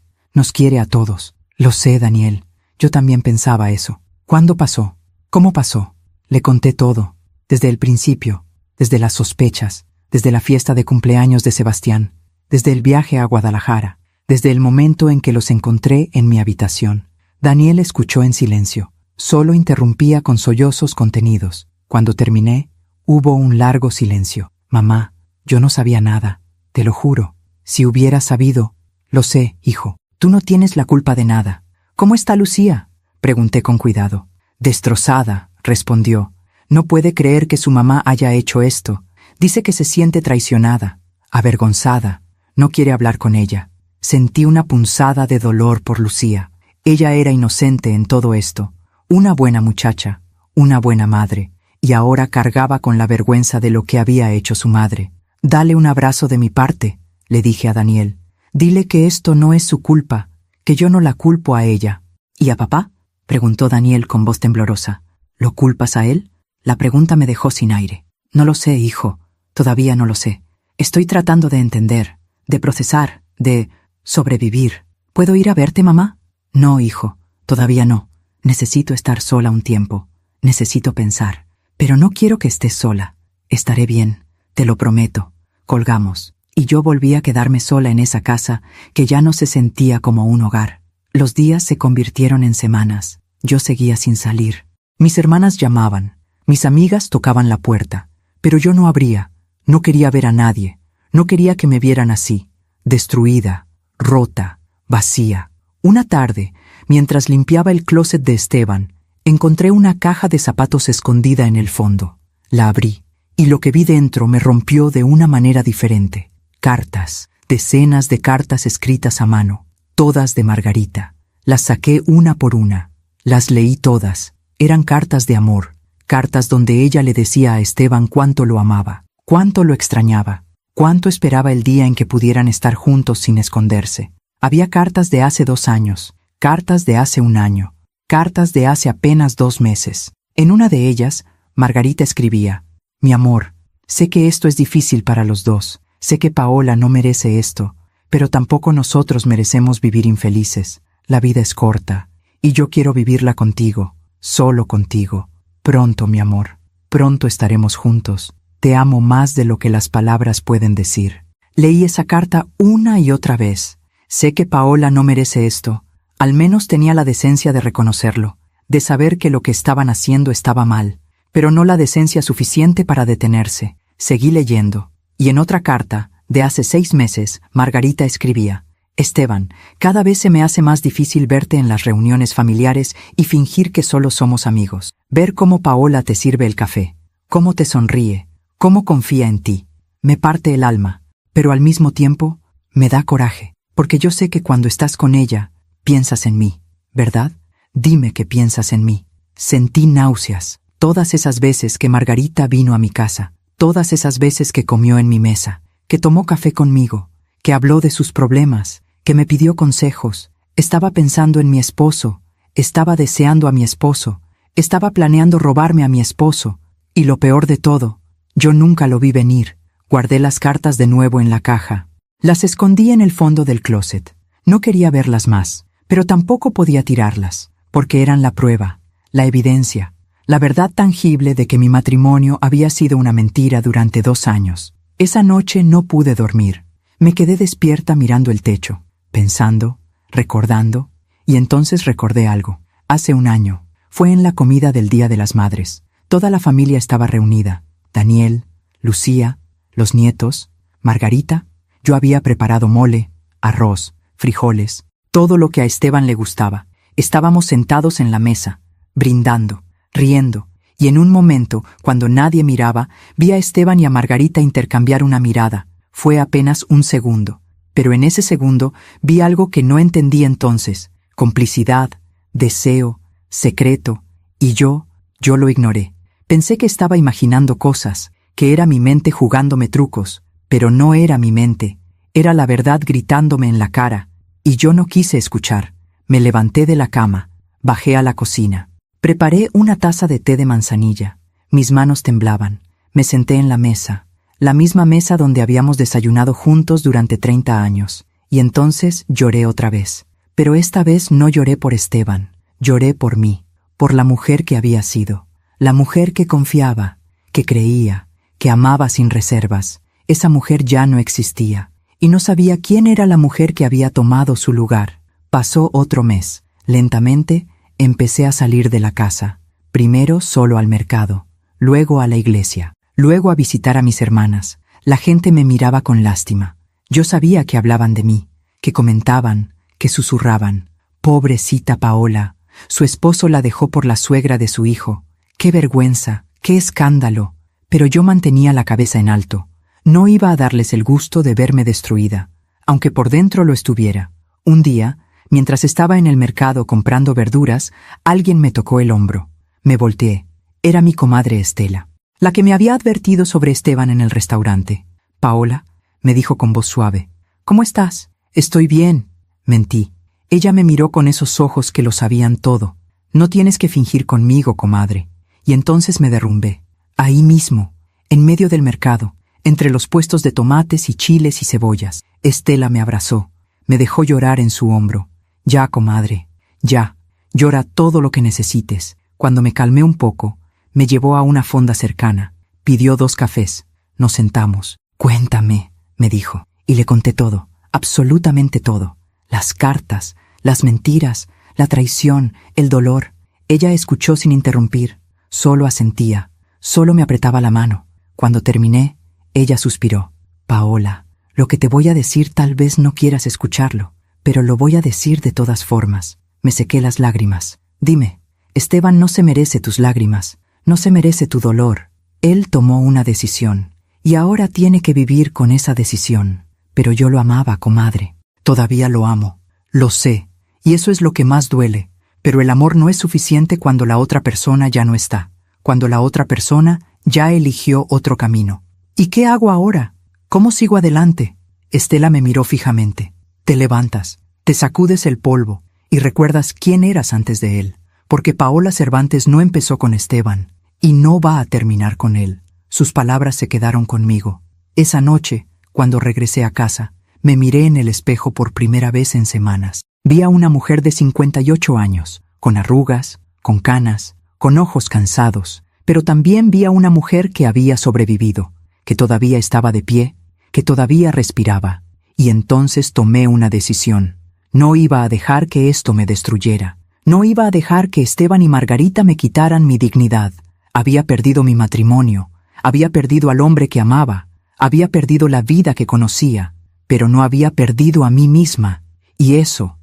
a todos». «Lo sé, Daniel. Yo también pensaba eso». «¿Cuándo pasó? ¿Cómo pasó?» Le conté todo, desde el principio, desde las sospechas, desde la fiesta de cumpleaños de Sebastián, desde el viaje a Guadalajara, desde el momento en que los encontré en mi habitación. Daniel escuchó en silencio. Solo interrumpía con sollozos contenidos. Cuando terminé, hubo un largo silencio. «Mamá, yo no sabía nada, te lo juro. Si hubiera sabido...» «Lo sé, hijo. Tú no tienes la culpa de nada». «¿Cómo está Lucía?», pregunté con cuidado. «Destrozada», respondió. «No puede creer que su mamá haya hecho esto. Dice que se siente traicionada, avergonzada. No quiere hablar con ella». Sentí una punzada de dolor por Lucía. Ella era inocente en todo esto, una buena muchacha, una buena madre, y ahora cargaba con la vergüenza de lo que había hecho su madre. «Dale un abrazo de mi parte», le dije a Daniel. «Dile que esto no es su culpa, que yo no la culpo a ella». «¿Y a papá?», preguntó Daniel con voz temblorosa. «¿Lo culpas a él?». La pregunta me dejó sin aire. «No lo sé, hijo. Todavía no lo sé. Estoy tratando de entender, de procesar, de sobrevivir. ¿Puedo ir a verte, mamá?». «No, hijo. Todavía no. Necesito estar sola un tiempo. Necesito pensar. Pero no quiero que estés sola. Estaré bien. Te lo prometo». Colgamos, y yo volví a quedarme sola en esa casa que ya no se sentía como un hogar. Los días se convirtieron en semanas. Yo seguía sin salir. Mis hermanas llamaban. Mis amigas tocaban la puerta. Pero yo no abría. No quería ver a nadie. No quería que me vieran así. Destruida, rota, vacía. Una tarde, mientras limpiaba el closet de Esteban, encontré una caja de zapatos escondida en el fondo. La abrí, y lo que vi dentro me rompió de una manera diferente. Cartas, decenas de cartas escritas a mano, todas de Margarita. Las saqué una por una. Las leí todas. Eran cartas de amor, cartas donde ella le decía a Esteban cuánto lo amaba, cuánto lo extrañaba, cuánto esperaba el día en que pudieran estar juntos sin esconderse. Había cartas de hace 2 años, cartas de hace 1 año, cartas de hace apenas 2 meses. En una de ellas, Margarita escribía: «Mi amor, sé que esto es difícil para los dos, sé que Paola no merece esto, pero tampoco nosotros merecemos vivir infelices. La vida es corta, y yo quiero vivirla contigo, solo contigo. Pronto, mi amor, pronto estaremos juntos. Te amo más de lo que las palabras pueden decir». Leí esa carta una y otra vez. Sé que Paola no merece esto. Al menos tenía la decencia de reconocerlo, de saber que lo que estaban haciendo estaba mal, pero no la decencia suficiente para detenerse. Seguí leyendo, y en otra carta, de hace 6 meses, Margarita escribía: «Esteban, cada vez se me hace más difícil verte en las reuniones familiares y fingir que solo somos amigos. Ver cómo Paola te sirve el café, cómo te sonríe, cómo confía en ti. Me parte el alma, pero al mismo tiempo me da coraje, porque yo sé que cuando estás con ella, piensas en mí, ¿verdad? Dime que piensas en mí». Sentí náuseas. Todas esas veces que Margarita vino a mi casa, todas esas veces que comió en mi mesa, que tomó café conmigo, que habló de sus problemas, que me pidió consejos, estaba pensando en mi esposo, estaba deseando a mi esposo, estaba planeando robarme a mi esposo, y lo peor de todo, yo nunca lo vi venir. Guardé las cartas de nuevo en la caja. Las escondí en el fondo del closet. No quería verlas más, pero tampoco podía tirarlas, porque eran la prueba, la evidencia, la verdad tangible de que mi matrimonio había sido una mentira durante 2 años. Esa noche no pude dormir. Me quedé despierta mirando el techo, pensando, recordando, y entonces recordé algo. Hace un año, fue en la comida del Día de las Madres. Toda la familia estaba reunida. Daniel, Lucía, los nietos, Margarita. Yo había preparado mole, arroz, frijoles, todo lo que a Esteban le gustaba. Estábamos sentados en la mesa, brindando, riendo, y en un momento, cuando nadie miraba, vi a Esteban y a Margarita intercambiar una mirada. Fue apenas un segundo, pero en ese segundo vi algo que no entendí entonces: complicidad, deseo, secreto, y yo lo ignoré. Pensé que estaba imaginando cosas, que era mi mente jugándome trucos, pero no era mi mente, era la verdad gritándome en la cara, y yo no quise escuchar. Me levanté de la cama, bajé a la cocina. Preparé una taza de té de manzanilla. Mis manos temblaban. Me senté en la mesa, la misma mesa donde habíamos desayunado juntos durante 30 años, y entonces lloré otra vez. Pero esta vez no lloré por Esteban, lloré por mí, por la mujer que había sido, la mujer que confiaba, que creía, que amaba sin reservas. Esa mujer ya no existía, y no sabía quién era la mujer que había tomado su lugar. Pasó otro mes. Lentamente empecé a salir de la casa, primero solo al mercado, luego a la iglesia, luego a visitar a mis hermanas. La gente me miraba con lástima. Yo sabía que hablaban de mí, que comentaban, que susurraban. Pobrecita Paola, su esposo la dejó por la suegra de su hijo. ¡Qué vergüenza! ¡Qué escándalo! Pero yo mantenía la cabeza en alto. No iba a darles el gusto de verme destruida, aunque por dentro lo estuviera. Un día, mientras estaba en el mercado comprando verduras, alguien me tocó el hombro. Me volteé. Era mi comadre Estela, la que me había advertido sobre Esteban en el restaurante. «Paola», me dijo con voz suave, «¿cómo estás?» «Estoy bien», mentí. Ella me miró con esos ojos que lo sabían todo. «No tienes que fingir conmigo, comadre». Y entonces me derrumbé. Ahí mismo, en medio del mercado, entre los puestos de tomates y chiles y cebollas. Estela me abrazó, me dejó llorar en su hombro. «Ya, comadre, ya, llora todo lo que necesites». Cuando me calmé un poco, me llevó a una fonda cercana, pidió 2 cafés, nos sentamos. «Cuéntame», me dijo, y le conté todo, absolutamente todo. Las cartas, las mentiras, la traición, el dolor. Ella escuchó sin interrumpir, solo asentía, solo me apretaba la mano. Cuando terminé, ella suspiró. «Paola, lo que te voy a decir tal vez no quieras escucharlo, pero lo voy a decir de todas formas». Me sequé las lágrimas. «Dime, Esteban no se merece tus lágrimas, no se merece tu dolor. Él tomó una decisión, y ahora tiene que vivir con esa decisión. Pero yo lo amaba, comadre. Todavía lo amo, lo sé, y eso es lo que más duele. Pero el amor no es suficiente cuando la otra persona ya no está, cuando la otra persona ya eligió otro camino. ¿Y qué hago ahora? ¿Cómo sigo adelante?» Estela me miró fijamente. «Te levantas, te sacudes el polvo, y recuerdas quién eras antes de él. Porque Paola Cervantes no empezó con Esteban, y no va a terminar con él». Sus palabras se quedaron conmigo. Esa noche, cuando regresé a casa, me miré en el espejo por primera vez en semanas. Vi a una mujer de 58 años, con arrugas, con canas, con ojos cansados, pero también vi a una mujer que había sobrevivido, que todavía estaba de pie, que todavía respiraba. Y entonces tomé una decisión. No iba a dejar que esto me destruyera. No iba a dejar que Esteban y Margarita me quitaran mi dignidad. Había perdido mi matrimonio, había perdido al hombre que amaba, había perdido la vida que conocía, pero no había perdido a mí misma. Y eso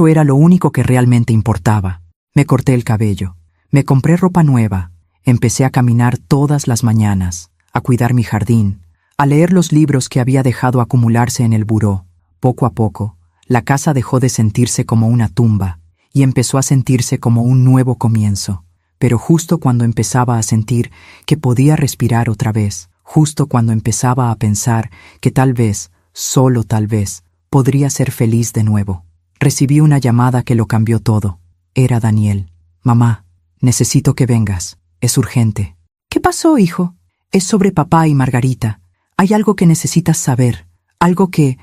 era lo único que realmente importaba. Me corté el cabello, me compré ropa nueva, empecé a caminar todas las mañanas, a cuidar mi jardín, a leer los libros que había dejado acumularse en el buró. Poco a poco, la casa dejó de sentirse como una tumba y empezó a sentirse como un nuevo comienzo. Pero justo cuando empezaba a sentir que podía respirar otra vez, justo cuando empezaba a pensar que tal vez, solo tal vez, podría ser feliz de nuevo, recibí una llamada que lo cambió todo. Era Daniel. «Mamá, necesito que vengas. Es urgente». «¿Qué pasó, hijo?» «Es sobre papá y Margarita. Hay algo que necesitas saber. Algo que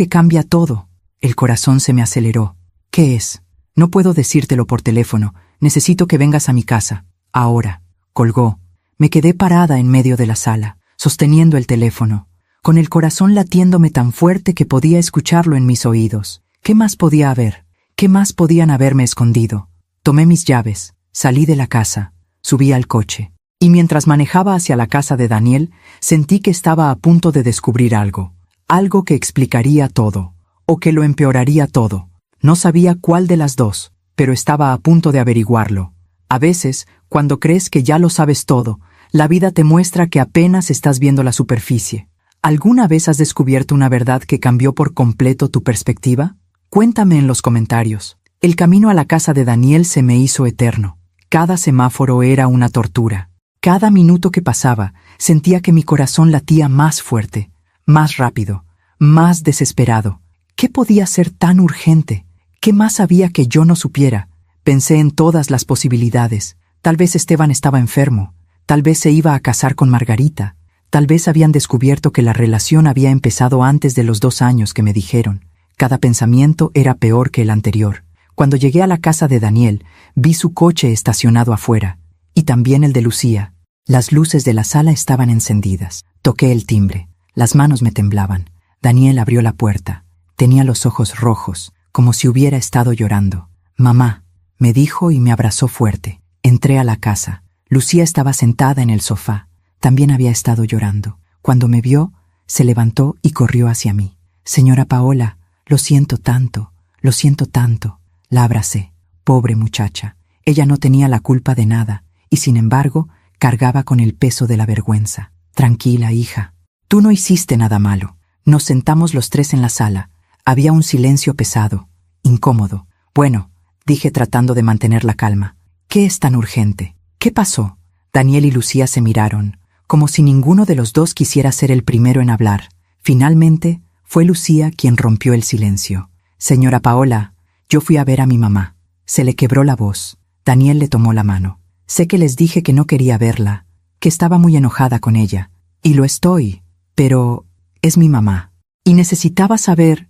cambia todo». El corazón se me aceleró. «¿Qué es?» «No puedo decírtelo por teléfono. Necesito que vengas a mi casa. Ahora». Colgó. Me quedé parada en medio de la sala. sosteniendo el teléfono, con el corazón latiéndome tan fuerte que podía escucharlo en mis oídos. ¿Qué más podía haber? ¿Qué más podían haberme escondido? Tomé mis llaves, salí de la casa, subí al coche, y mientras manejaba hacia la casa de Daniel, sentí que estaba a punto de descubrir algo que explicaría todo, o que lo empeoraría todo. No sabía cuál de las dos, pero estaba a punto de averiguarlo. A veces, cuando crees que ya lo sabes todo, la vida te muestra que apenas estás viendo la superficie. ¿Alguna vez has descubierto una verdad que cambió por completo tu perspectiva? Cuéntame en los comentarios. El camino a la casa de Daniel se me hizo eterno. Cada semáforo era una tortura. Cada minuto que pasaba, sentía que mi corazón latía más fuerte, más rápido, más desesperado. ¿Qué podía ser tan urgente? ¿Qué más había que yo no supiera? Pensé en todas las posibilidades. Tal vez Esteban estaba enfermo. Tal vez se iba a casar con Margarita. Tal vez habían descubierto que la relación había empezado antes de los 2 años que me dijeron. Cada pensamiento era peor que el anterior. Cuando llegué a la casa de Daniel, vi su coche estacionado afuera, y también el de Lucía. Las luces de la sala estaban encendidas. Toqué el timbre. Las manos me temblaban. Daniel abrió la puerta. Tenía los ojos rojos, como si hubiera estado llorando. «Mamá», me dijo y me abrazó fuerte. Entré a la casa. Lucía estaba sentada en el sofá. También había estado llorando. Cuando me vio, se levantó y corrió hacia mí. «Señora Paola, lo siento tanto, lo siento tanto». La abracé. Pobre muchacha. Ella no tenía la culpa de nada, y sin embargo, cargaba con el peso de la vergüenza. «Tranquila, hija. Tú no hiciste nada malo». Nos sentamos los 3 en la sala. Había un silencio pesado, incómodo. «Bueno», dije tratando de mantener la calma. «¿Qué es tan urgente? ¿Qué pasó?» Daniel y Lucía se miraron, como si ninguno de los dos quisiera ser el primero en hablar. Finalmente, fue Lucía quien rompió el silencio. «Señora Paola, yo fui a ver a mi mamá». Se le quebró la voz. Daniel le tomó la mano. «Sé que les dije que no quería verla, que estaba muy enojada con ella. Y lo estoy, pero es mi mamá. Y necesitaba saber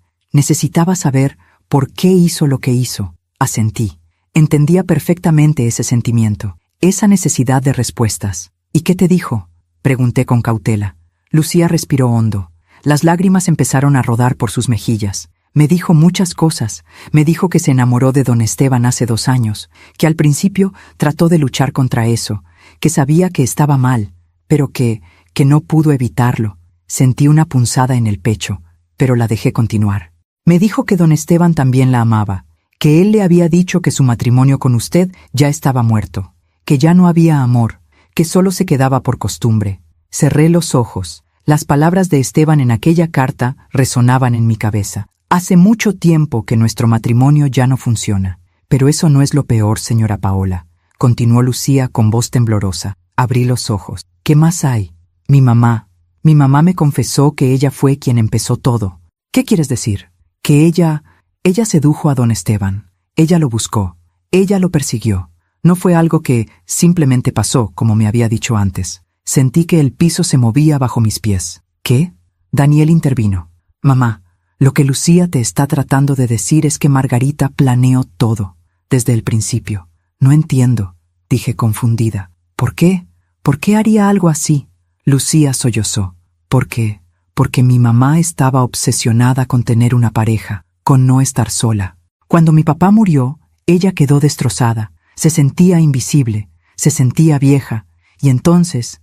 por qué hizo lo que hizo». Asentí. Entendía perfectamente ese sentimiento, esa necesidad de respuestas. «¿Y qué te dijo?», pregunté con cautela. Lucía respiró hondo. Las lágrimas empezaron a rodar por sus mejillas. Me dijo muchas cosas. Me dijo que se enamoró de don Esteban hace 2 años, que al principio trató de luchar contra eso, que sabía que estaba mal, pero que no pudo evitarlo. Sentí una punzada en el pecho, pero la dejé continuar. Me dijo que don Esteban también la amaba, que él le había dicho que su matrimonio con usted ya estaba muerto, que ya no había amor, que solo se quedaba por costumbre. Cerré los ojos. Las palabras de Esteban en aquella carta resonaban en mi cabeza. Hace mucho tiempo que nuestro matrimonio ya no funciona. Pero eso no es lo peor, señora Paola, continuó Lucía con voz temblorosa. Abrí los ojos. ¿Qué más hay? Mi mamá me confesó que ella fue quien empezó todo. ¿Qué quieres decir? Que ella sedujo a don Esteban. Ella lo buscó. Ella lo persiguió. No fue algo que simplemente pasó, como me había dicho antes. Sentí que el piso se movía bajo mis pies. ¿Qué? Daniel intervino. «Mamá, lo que Lucía te está tratando de decir es que Margarita planeó todo, desde el principio». «No entiendo», dije confundida. «¿Por qué? ¿Por qué haría algo así?» Lucía sollozó. Porque mi mamá estaba obsesionada con tener una pareja, con no estar sola. Cuando mi papá murió, ella quedó destrozada, se sentía invisible, se sentía vieja, y entonces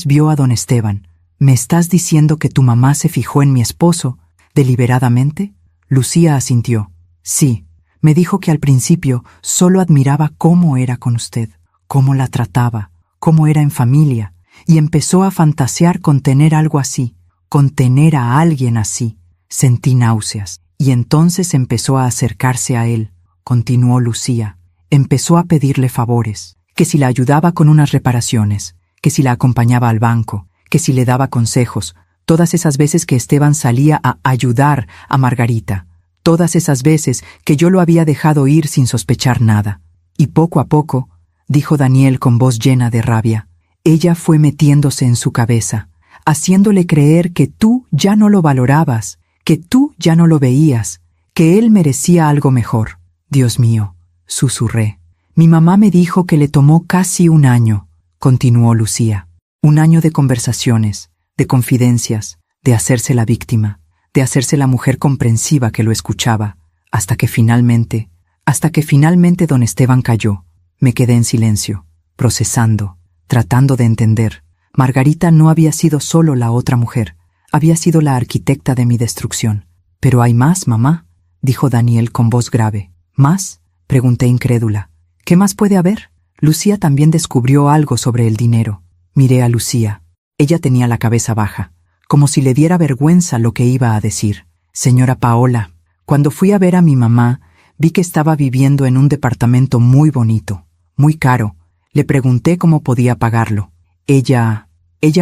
vio a don Esteban. ¿Me estás diciendo que tu mamá se fijó en mi esposo deliberadamente? Lucía asintió. Sí, me dijo que al principio solo admiraba cómo era con usted, cómo la trataba, cómo era en familia, y empezó a fantasear con tener algo así, con tener a alguien así. Sentí náuseas, y entonces empezó a acercarse a él, continuó Lucía. Empezó a pedirle favores, que si la ayudaba con unas reparaciones, que si la acompañaba al banco, que si le daba consejos, todas esas veces que Esteban salía a ayudar a Margarita, todas esas veces que yo lo había dejado ir sin sospechar nada. Y poco a poco, dijo Daniel con voz llena de rabia, ella fue metiéndose en su cabeza, haciéndole creer que tú ya no lo valorabas, que tú ya no lo veías, que él merecía algo mejor. Dios mío, susurré. Mi mamá me dijo que le tomó casi 1 año, continuó Lucía. Un año de conversaciones, de confidencias, de hacerse la víctima, de hacerse la mujer comprensiva que lo escuchaba, hasta que finalmente don Esteban cayó. Me quedé en silencio, procesando, tratando de entender. Margarita no había sido solo la otra mujer, había sido la arquitecta de mi destrucción. «¿Pero hay más, mamá?», dijo Daniel con voz grave. «¿Más?», pregunté incrédula. «¿Qué más puede haber?». Lucía también descubrió algo sobre el dinero. Miré a Lucía. Ella tenía la cabeza baja, como si le diera vergüenza lo que iba a decir. «Señora Paola, cuando fui a ver a mi mamá, vi que estaba viviendo en un departamento muy bonito, muy caro. Le pregunté cómo podía pagarlo. Ella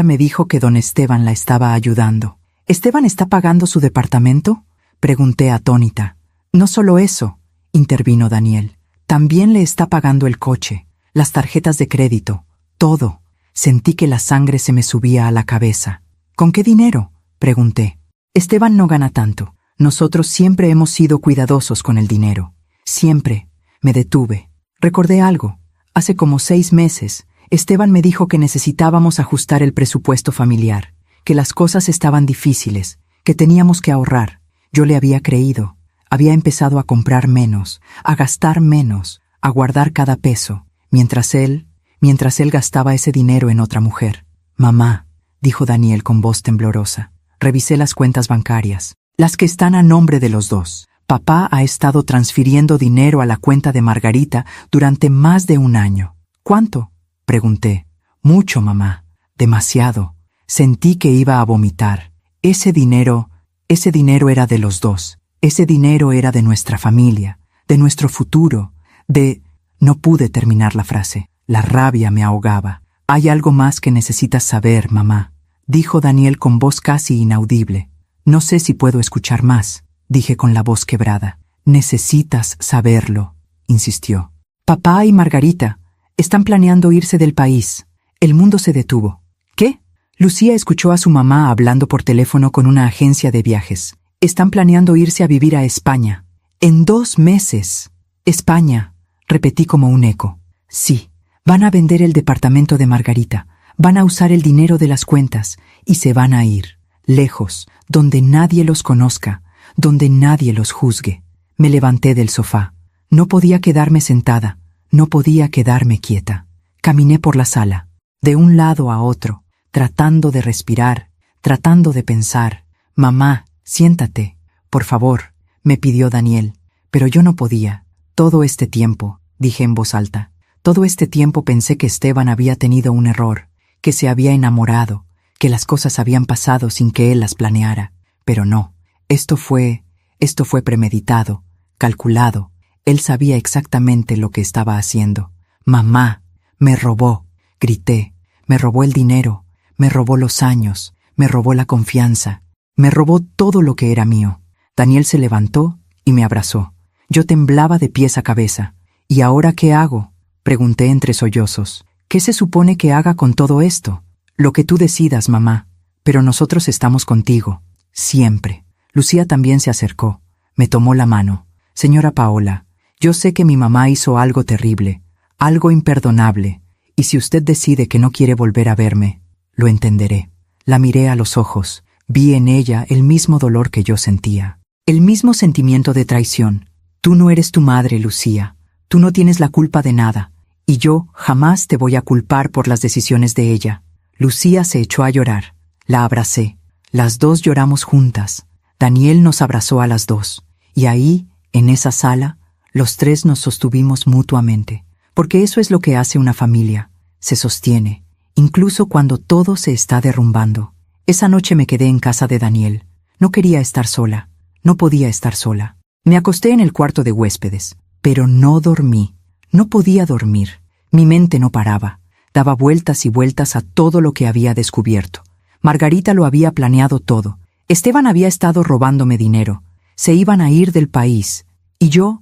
me dijo que don Esteban la estaba ayudando». «¿Esteban está pagando su departamento?», pregunté atónita. «No solo eso», intervino Daniel. «También le está pagando el coche, las tarjetas de crédito, todo». Sentí que la sangre se me subía a la cabeza. «¿Con qué dinero?», pregunté. «Esteban no gana tanto. Nosotros siempre hemos sido cuidadosos con el dinero. Siempre». Me detuve. Recordé algo. Hace como 6 meses, Esteban me dijo que necesitábamos ajustar el presupuesto familiar, que las cosas estaban difíciles, que teníamos que ahorrar. Yo le había creído. Había empezado a comprar menos, a gastar menos, a guardar cada peso, mientras él gastaba ese dinero en otra mujer. «Mamá», dijo Daniel con voz temblorosa, «revisé las cuentas bancarias, las que están a nombre de los dos. Papá ha estado transfiriendo dinero a la cuenta de Margarita durante más de 1 año». «¿Cuánto?», pregunté. «Mucho, mamá, demasiado». Sentí que iba a vomitar. Ese dinero era de los dos. Ese dinero era de nuestra familia, de nuestro futuro, No pude terminar la frase. La rabia me ahogaba. «Hay algo más que necesitas saber, mamá», dijo Daniel con voz casi inaudible. «No sé si puedo escuchar más», dije con la voz quebrada. «Necesitas saberlo», insistió. «Papá y Margarita están planeando irse del país». El mundo se detuvo. «¿Qué?». Lucía escuchó a su mamá hablando por teléfono con una agencia de viajes. «Están planeando irse a vivir a España. En 2 meses». «España», repetí como un eco. «Sí. Van a vender el departamento de Margarita, van a usar el dinero de las cuentas y se van a ir, lejos, donde nadie los conozca, donde nadie los juzgue». Me levanté del sofá. No podía quedarme sentada, no podía quedarme quieta. Caminé por la sala, de un lado a otro, tratando de respirar, tratando de pensar. «Mamá, siéntate, por favor», me pidió Daniel, pero yo no podía. «Todo este tiempo», dije en voz alta, «todo este tiempo pensé que Esteban había tenido un error, que se había enamorado, que las cosas habían pasado sin que él las planeara. Pero no, esto fue premeditado, calculado. Él sabía exactamente lo que estaba haciendo. «Mamá, me robó», grité. «Me robó el dinero, me robó los años, me robó la confianza, me robó todo lo que era mío». Daniel se levantó y me abrazó. Yo temblaba de pies a cabeza. «¿Y ahora qué hago?», pregunté entre sollozos. «¿Qué se supone que haga con todo esto?». «Lo que tú decidas, mamá, pero nosotros estamos contigo, siempre». Lucía también se acercó, me tomó la mano. «Señora Paola, yo sé que mi mamá hizo algo terrible, algo imperdonable, y si usted decide que no quiere volver a verme, lo entenderé». La miré a los ojos, vi en ella el mismo dolor que yo sentía, el mismo sentimiento de traición. «Tú no eres tu madre, Lucía. Tú no tienes la culpa de nada, y yo jamás te voy a culpar por las decisiones de ella». Lucía se echó a llorar. La abracé. Las dos lloramos juntas. Daniel nos abrazó a las dos. Y ahí, en esa sala, los 3 nos sostuvimos mutuamente. Porque eso es lo que hace una familia. Se sostiene, incluso cuando todo se está derrumbando. Esa noche me quedé en casa de Daniel. No quería estar sola. No podía estar sola. Me acosté en el cuarto de huéspedes. Pero no dormí. No podía dormir. Mi mente no paraba. Daba vueltas y vueltas a todo lo que había descubierto. Margarita lo había planeado todo. Esteban había estado robándome dinero. Se iban a ir del país. Y yo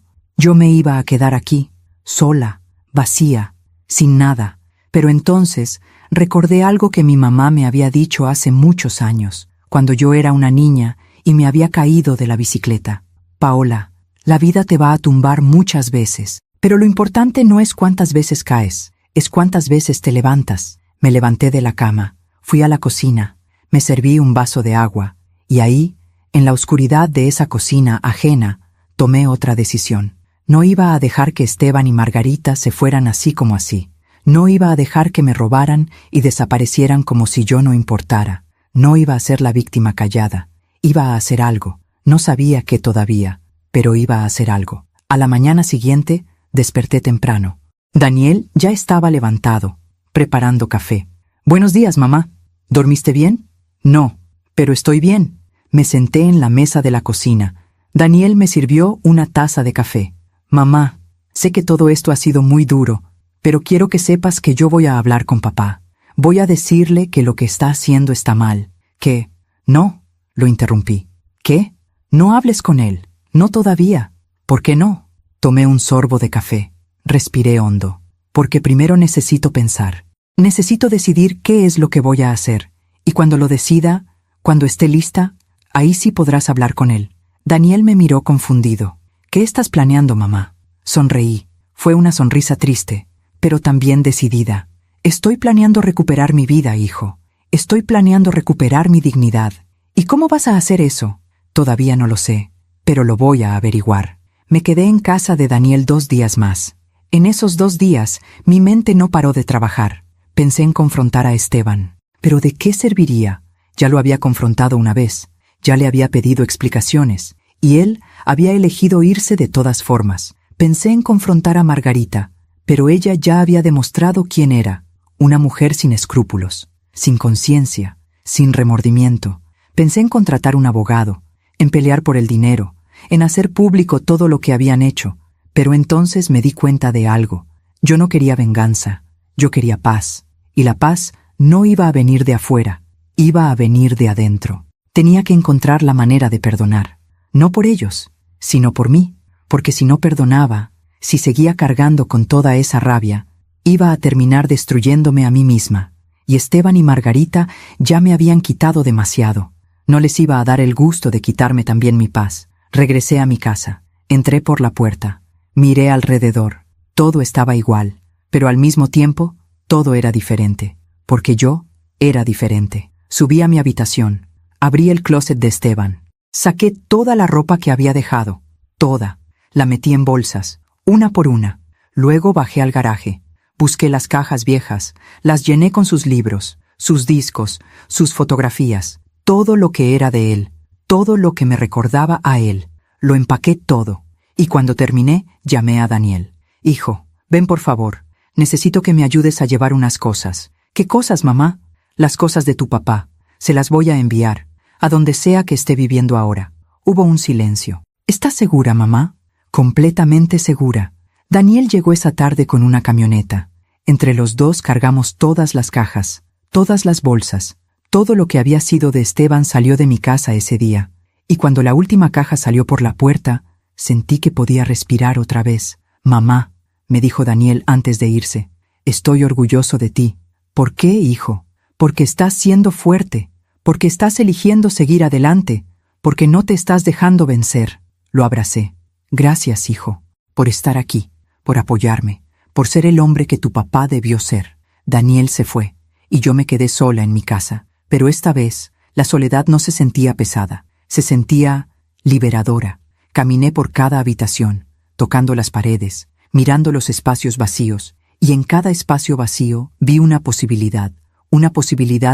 me iba a quedar aquí, sola, vacía, sin nada. Pero entonces recordé algo que mi mamá me había dicho hace muchos años, cuando yo era una niña y me había caído de la bicicleta. «Paola, la vida te va a tumbar muchas veces, pero lo importante no es cuántas veces caes, es cuántas veces te levantas». Me levanté de la cama, fui a la cocina, me serví un vaso de agua, y ahí, en la oscuridad de esa cocina ajena, tomé otra decisión. No iba a dejar que Esteban y Margarita se fueran así como así. No iba a dejar que me robaran y desaparecieran como si yo no importara. No iba a ser la víctima callada. Iba a hacer algo. No sabía qué todavía, pero iba a hacer algo. A la mañana siguiente, desperté temprano. Daniel ya estaba levantado, preparando café. «Buenos días, mamá. ¿Dormiste bien?» «No, pero estoy bien». Me senté en la mesa de la cocina. Daniel me sirvió una taza de café. «Mamá, sé que todo esto ha sido muy duro, pero quiero que sepas que yo voy a hablar con papá. Voy a decirle que lo que está haciendo está mal. Que...» «No», lo interrumpí. «¿Qué? No hables con él. No todavía». «¿Por qué no?» Tomé un sorbo de café. Respiré hondo. «Porque primero necesito pensar. Necesito decidir qué es lo que voy a hacer. Y cuando lo decida, cuando esté lista, ahí sí podrás hablar con él». Daniel me miró confundido. «¿Qué estás planeando, mamá?» Sonreí. Fue una sonrisa triste, pero también decidida. «Estoy planeando recuperar mi vida, hijo. Estoy planeando recuperar mi dignidad. ¿Y cómo vas a hacer eso?» «Todavía no lo sé, pero lo voy a averiguar». Me quedé en casa de Daniel 2 días más. En esos 2 días, mi mente no paró de trabajar. Pensé en confrontar a Esteban. ¿Pero de qué serviría? Ya lo había confrontado una vez. Ya le había pedido explicaciones. Y él había elegido irse de todas formas. Pensé en confrontar a Margarita, pero ella ya había demostrado quién era. Una mujer sin escrúpulos, sin conciencia, sin remordimiento. Pensé en contratar un abogado, en pelear por el dinero, en hacer público todo lo que habían hecho. Pero entonces me di cuenta de algo. Yo no quería venganza, yo quería paz. Y la paz no iba a venir de afuera, iba a venir de adentro. Tenía que encontrar la manera de perdonar. No por ellos, sino por mí, porque si no perdonaba, si seguía cargando con toda esa rabia, iba a terminar destruyéndome a mí misma. Y Esteban y Margarita ya me habían quitado demasiado. No les iba a dar el gusto de quitarme también mi paz. Regresé a mi casa, entré por la puerta, miré alrededor. Todo estaba igual, pero al mismo tiempo, todo era diferente, porque yo era diferente. Subí a mi habitación, abrí el closet de Esteban, saqué toda la ropa que había dejado, toda, la metí en bolsas, una por una. Luego bajé al garaje, busqué las cajas viejas, las llené con sus libros, sus discos, sus fotografías, todo lo que era de él, todo lo que me recordaba a él. Lo empaqué todo, y cuando terminé, llamé a Daniel. «Hijo, ven por favor, necesito que me ayudes a llevar unas cosas». «¿Qué cosas, mamá?» «Las cosas de tu papá. Se las voy a enviar, a donde sea que esté viviendo ahora». Hubo un silencio. «¿Estás segura, mamá?» «Completamente segura». Daniel llegó esa tarde con una camioneta. Entre los dos cargamos todas las cajas, todas las bolsas. Todo lo que había sido de Esteban salió de mi casa ese día. Y cuando la última caja salió por la puerta, sentí que podía respirar otra vez. «Mamá», me dijo Daniel antes de irse, «estoy orgulloso de ti». «¿Por qué, hijo?» «Porque estás siendo fuerte, porque estás eligiendo seguir adelante, porque no te estás dejando vencer». Lo abracé. «Gracias, hijo, por estar aquí, por apoyarme, por ser el hombre que tu papá debió ser». Daniel se fue, y yo me quedé sola en mi casa. Pero esta vez, la soledad no se sentía pesada, se sentía liberadora. Caminé por cada habitación, tocando las paredes, mirando los espacios vacíos, y en cada espacio vacío vi una posibilidad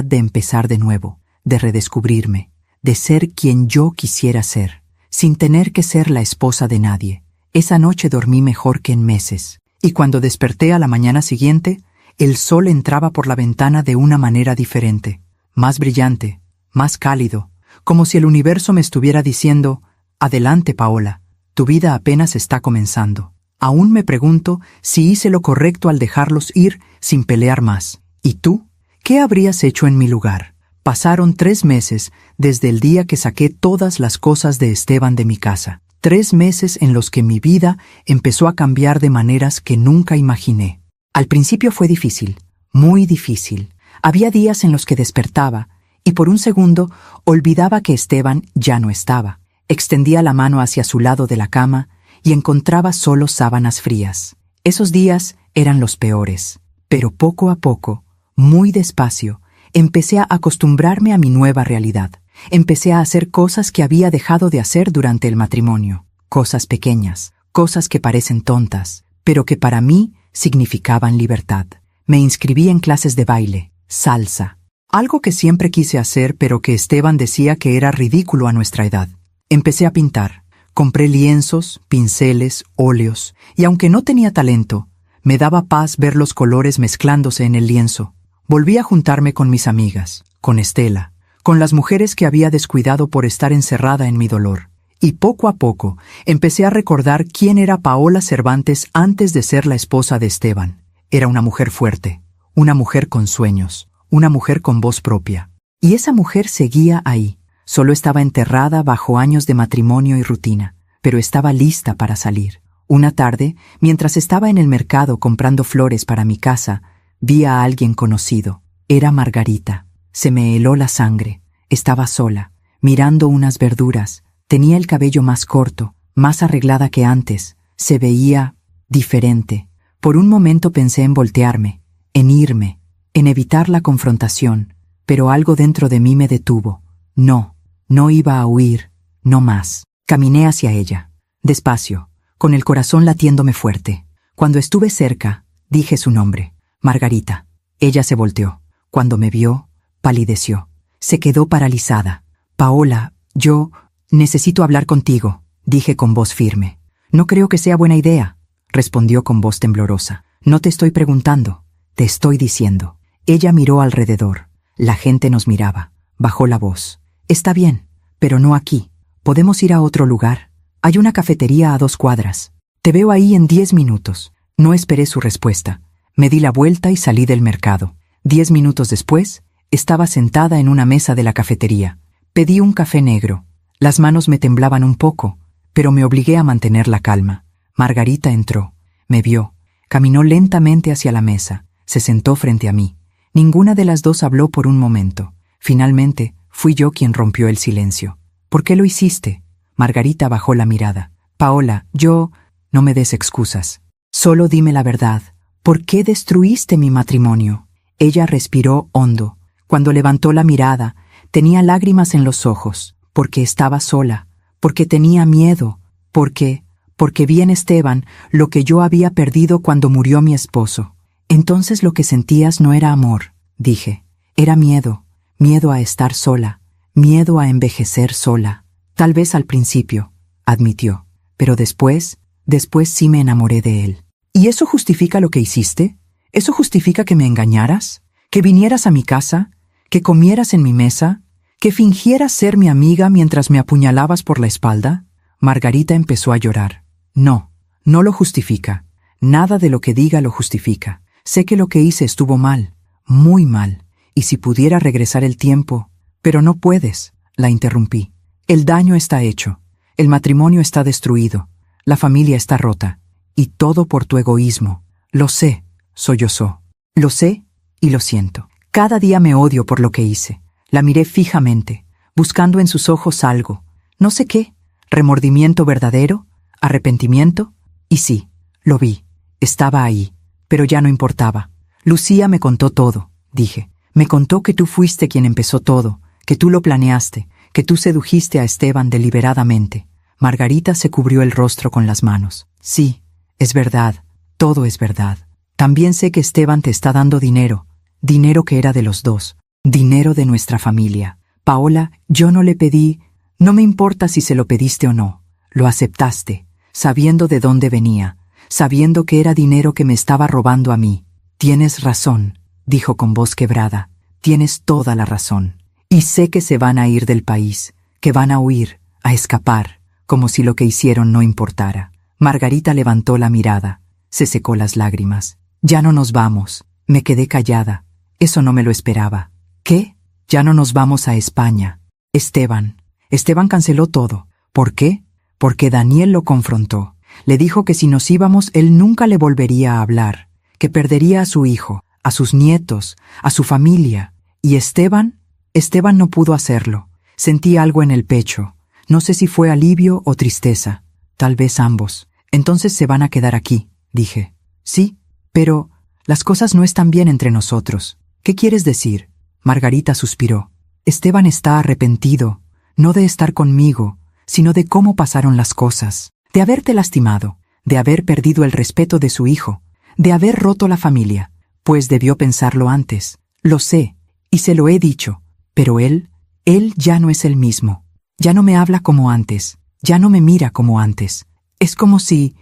de empezar de nuevo, de redescubrirme, de ser quien yo quisiera ser, sin tener que ser la esposa de nadie. Esa noche dormí mejor que en meses, y cuando desperté a la mañana siguiente, el sol entraba por la ventana de una manera diferente, más brillante, más cálido, como si el universo me estuviera diciendo: «Adelante, Paola, tu vida apenas está comenzando». Aún me pregunto si hice lo correcto al dejarlos ir sin pelear más. ¿Y tú? ¿Qué habrías hecho en mi lugar? Pasaron 3 meses desde el día que saqué todas las cosas de Esteban de mi casa. 3 meses en los que mi vida empezó a cambiar de maneras que nunca imaginé. Al principio fue difícil, muy difícil. Había días en los que despertaba y por un segundo olvidaba que Esteban ya no estaba. Extendía la mano hacia su lado de la cama y encontraba solo sábanas frías. Esos días eran los peores, pero poco a poco Muy despacio, empecé a acostumbrarme a mi nueva realidad. Empecé a hacer cosas que había dejado de hacer durante el matrimonio. Cosas pequeñas, cosas que parecen tontas, pero que para mí significaban libertad. Me inscribí en clases de baile, salsa. Algo que siempre quise hacer, pero que Esteban decía que era ridículo a nuestra edad. Empecé a pintar. Compré lienzos, pinceles, óleos, y aunque no tenía talento, me daba paz ver los colores mezclándose en el lienzo. Volví a juntarme con mis amigas, con Estela, con las mujeres que había descuidado por estar encerrada en mi dolor. Y poco a poco empecé a recordar quién era Paola Cervantes antes de ser la esposa de Esteban. Era una mujer fuerte, una mujer con sueños, una mujer con voz propia. Y esa mujer seguía ahí. Solo estaba enterrada bajo años de matrimonio y rutina, pero estaba lista para salir. Una tarde, mientras estaba en el mercado comprando flores para mi casa, vi a alguien conocido. Era Margarita. Se me heló la sangre. Estaba sola, mirando unas verduras. Tenía el cabello más corto, más arreglada que antes. Se veía diferente. Por un momento pensé en voltearme, en irme, en evitar la confrontación, pero algo dentro de mí me detuvo. No iba a huir, no más. Caminé hacia ella, despacio, con el corazón latiéndome fuerte. Cuando estuve cerca, dije su nombre, Margarita. Ella se volteó. Cuando me vio, palideció. Se quedó paralizada. Paola, yo necesito hablar contigo, dije con voz firme. No creo que sea buena idea, respondió con voz temblorosa. No te estoy preguntando, te estoy diciendo. Ella miró alrededor. La gente nos miraba. Bajó la voz. Está bien, pero no aquí. ¿Podemos ir a otro lugar? Hay una cafetería a 2 cuadras. Te veo ahí en 10 minutos. No esperé su respuesta. Me di la vuelta y salí del mercado. 10 minutos después, estaba sentada en una mesa de la cafetería. Pedí un café negro. Las manos me temblaban un poco, pero me obligué a mantener la calma. Margarita entró. Me vio. Caminó lentamente hacia la mesa. Se sentó frente a mí. Ninguna de las dos habló por un momento. Finalmente, fui yo quien rompió el silencio. ¿Por qué lo hiciste? Margarita bajó la mirada. Paola, no me des excusas. Solo dime la verdad. ¿Por qué destruiste mi matrimonio? Ella respiró hondo. Cuando levantó la mirada, tenía lágrimas en los ojos. Porque estaba sola. Porque tenía miedo. Porque vi en Esteban lo que yo había perdido cuando murió mi esposo. Entonces lo que sentías no era amor, dije. Era miedo. Miedo a estar sola. Miedo a envejecer sola. Tal vez al principio, admitió. Pero después sí me enamoré de él. ¿Y eso justifica lo que hiciste? ¿Eso justifica que me engañaras? ¿Que vinieras a mi casa? ¿Que comieras en mi mesa? ¿Que fingieras ser mi amiga mientras me apuñalabas por la espalda? Margarita empezó a llorar. No lo justifica. Nada de lo que diga lo justifica. Sé que lo que hice estuvo mal, muy mal. Y si pudiera regresar el tiempo... Pero no puedes, la interrumpí. El daño está hecho. El matrimonio está destruido. La familia está rota. Y todo por tu egoísmo. Lo sé, sollozó. Lo sé y lo siento. Cada día me odio por lo que hice. La miré fijamente, buscando en sus ojos algo. No sé qué. ¿Remordimiento verdadero? ¿Arrepentimiento? Y sí, lo vi. Estaba ahí. Pero ya no importaba. Lucía me contó todo, dije. Me contó que tú fuiste quien empezó todo, que tú lo planeaste, que tú sedujiste a Esteban deliberadamente. Margarita se cubrió el rostro con las manos. Sí, es verdad, todo es verdad. También sé que Esteban te está dando dinero que era de los dos, dinero de nuestra familia. Paola, yo no le pedí, no me importa si se lo pediste o no, lo aceptaste, sabiendo de dónde venía, sabiendo que era dinero que me estaba robando a mí. Tienes razón, dijo con voz quebrada, tienes toda la razón. Y sé que se van a ir del país, que van a huir, a escapar, como si lo que hicieron no importara. Margarita levantó la mirada, se secó las lágrimas. Ya no nos vamos. Me quedé callada. Eso no me lo esperaba. ¿Qué? Ya no nos vamos a España. Esteban canceló todo. ¿Por qué? Porque Daniel lo confrontó. Le dijo que si nos íbamos él nunca le volvería a hablar, que perdería a su hijo, a sus nietos, a su familia. ¿Y Esteban no pudo hacerlo. Sentí algo en el pecho. No sé si fue alivio o tristeza. Tal vez ambos. Entonces se van a quedar aquí, dije. Sí, pero las cosas no están bien entre nosotros. ¿Qué quieres decir? Margarita suspiró. Esteban está arrepentido, no de estar conmigo, sino de cómo pasaron las cosas, de haberte lastimado, de haber perdido el respeto de su hijo, de haber roto la familia, pues debió pensarlo antes. Lo sé, y se lo he dicho, pero él ya no es el mismo. Ya no me habla como antes, ya no me mira como antes. Es como si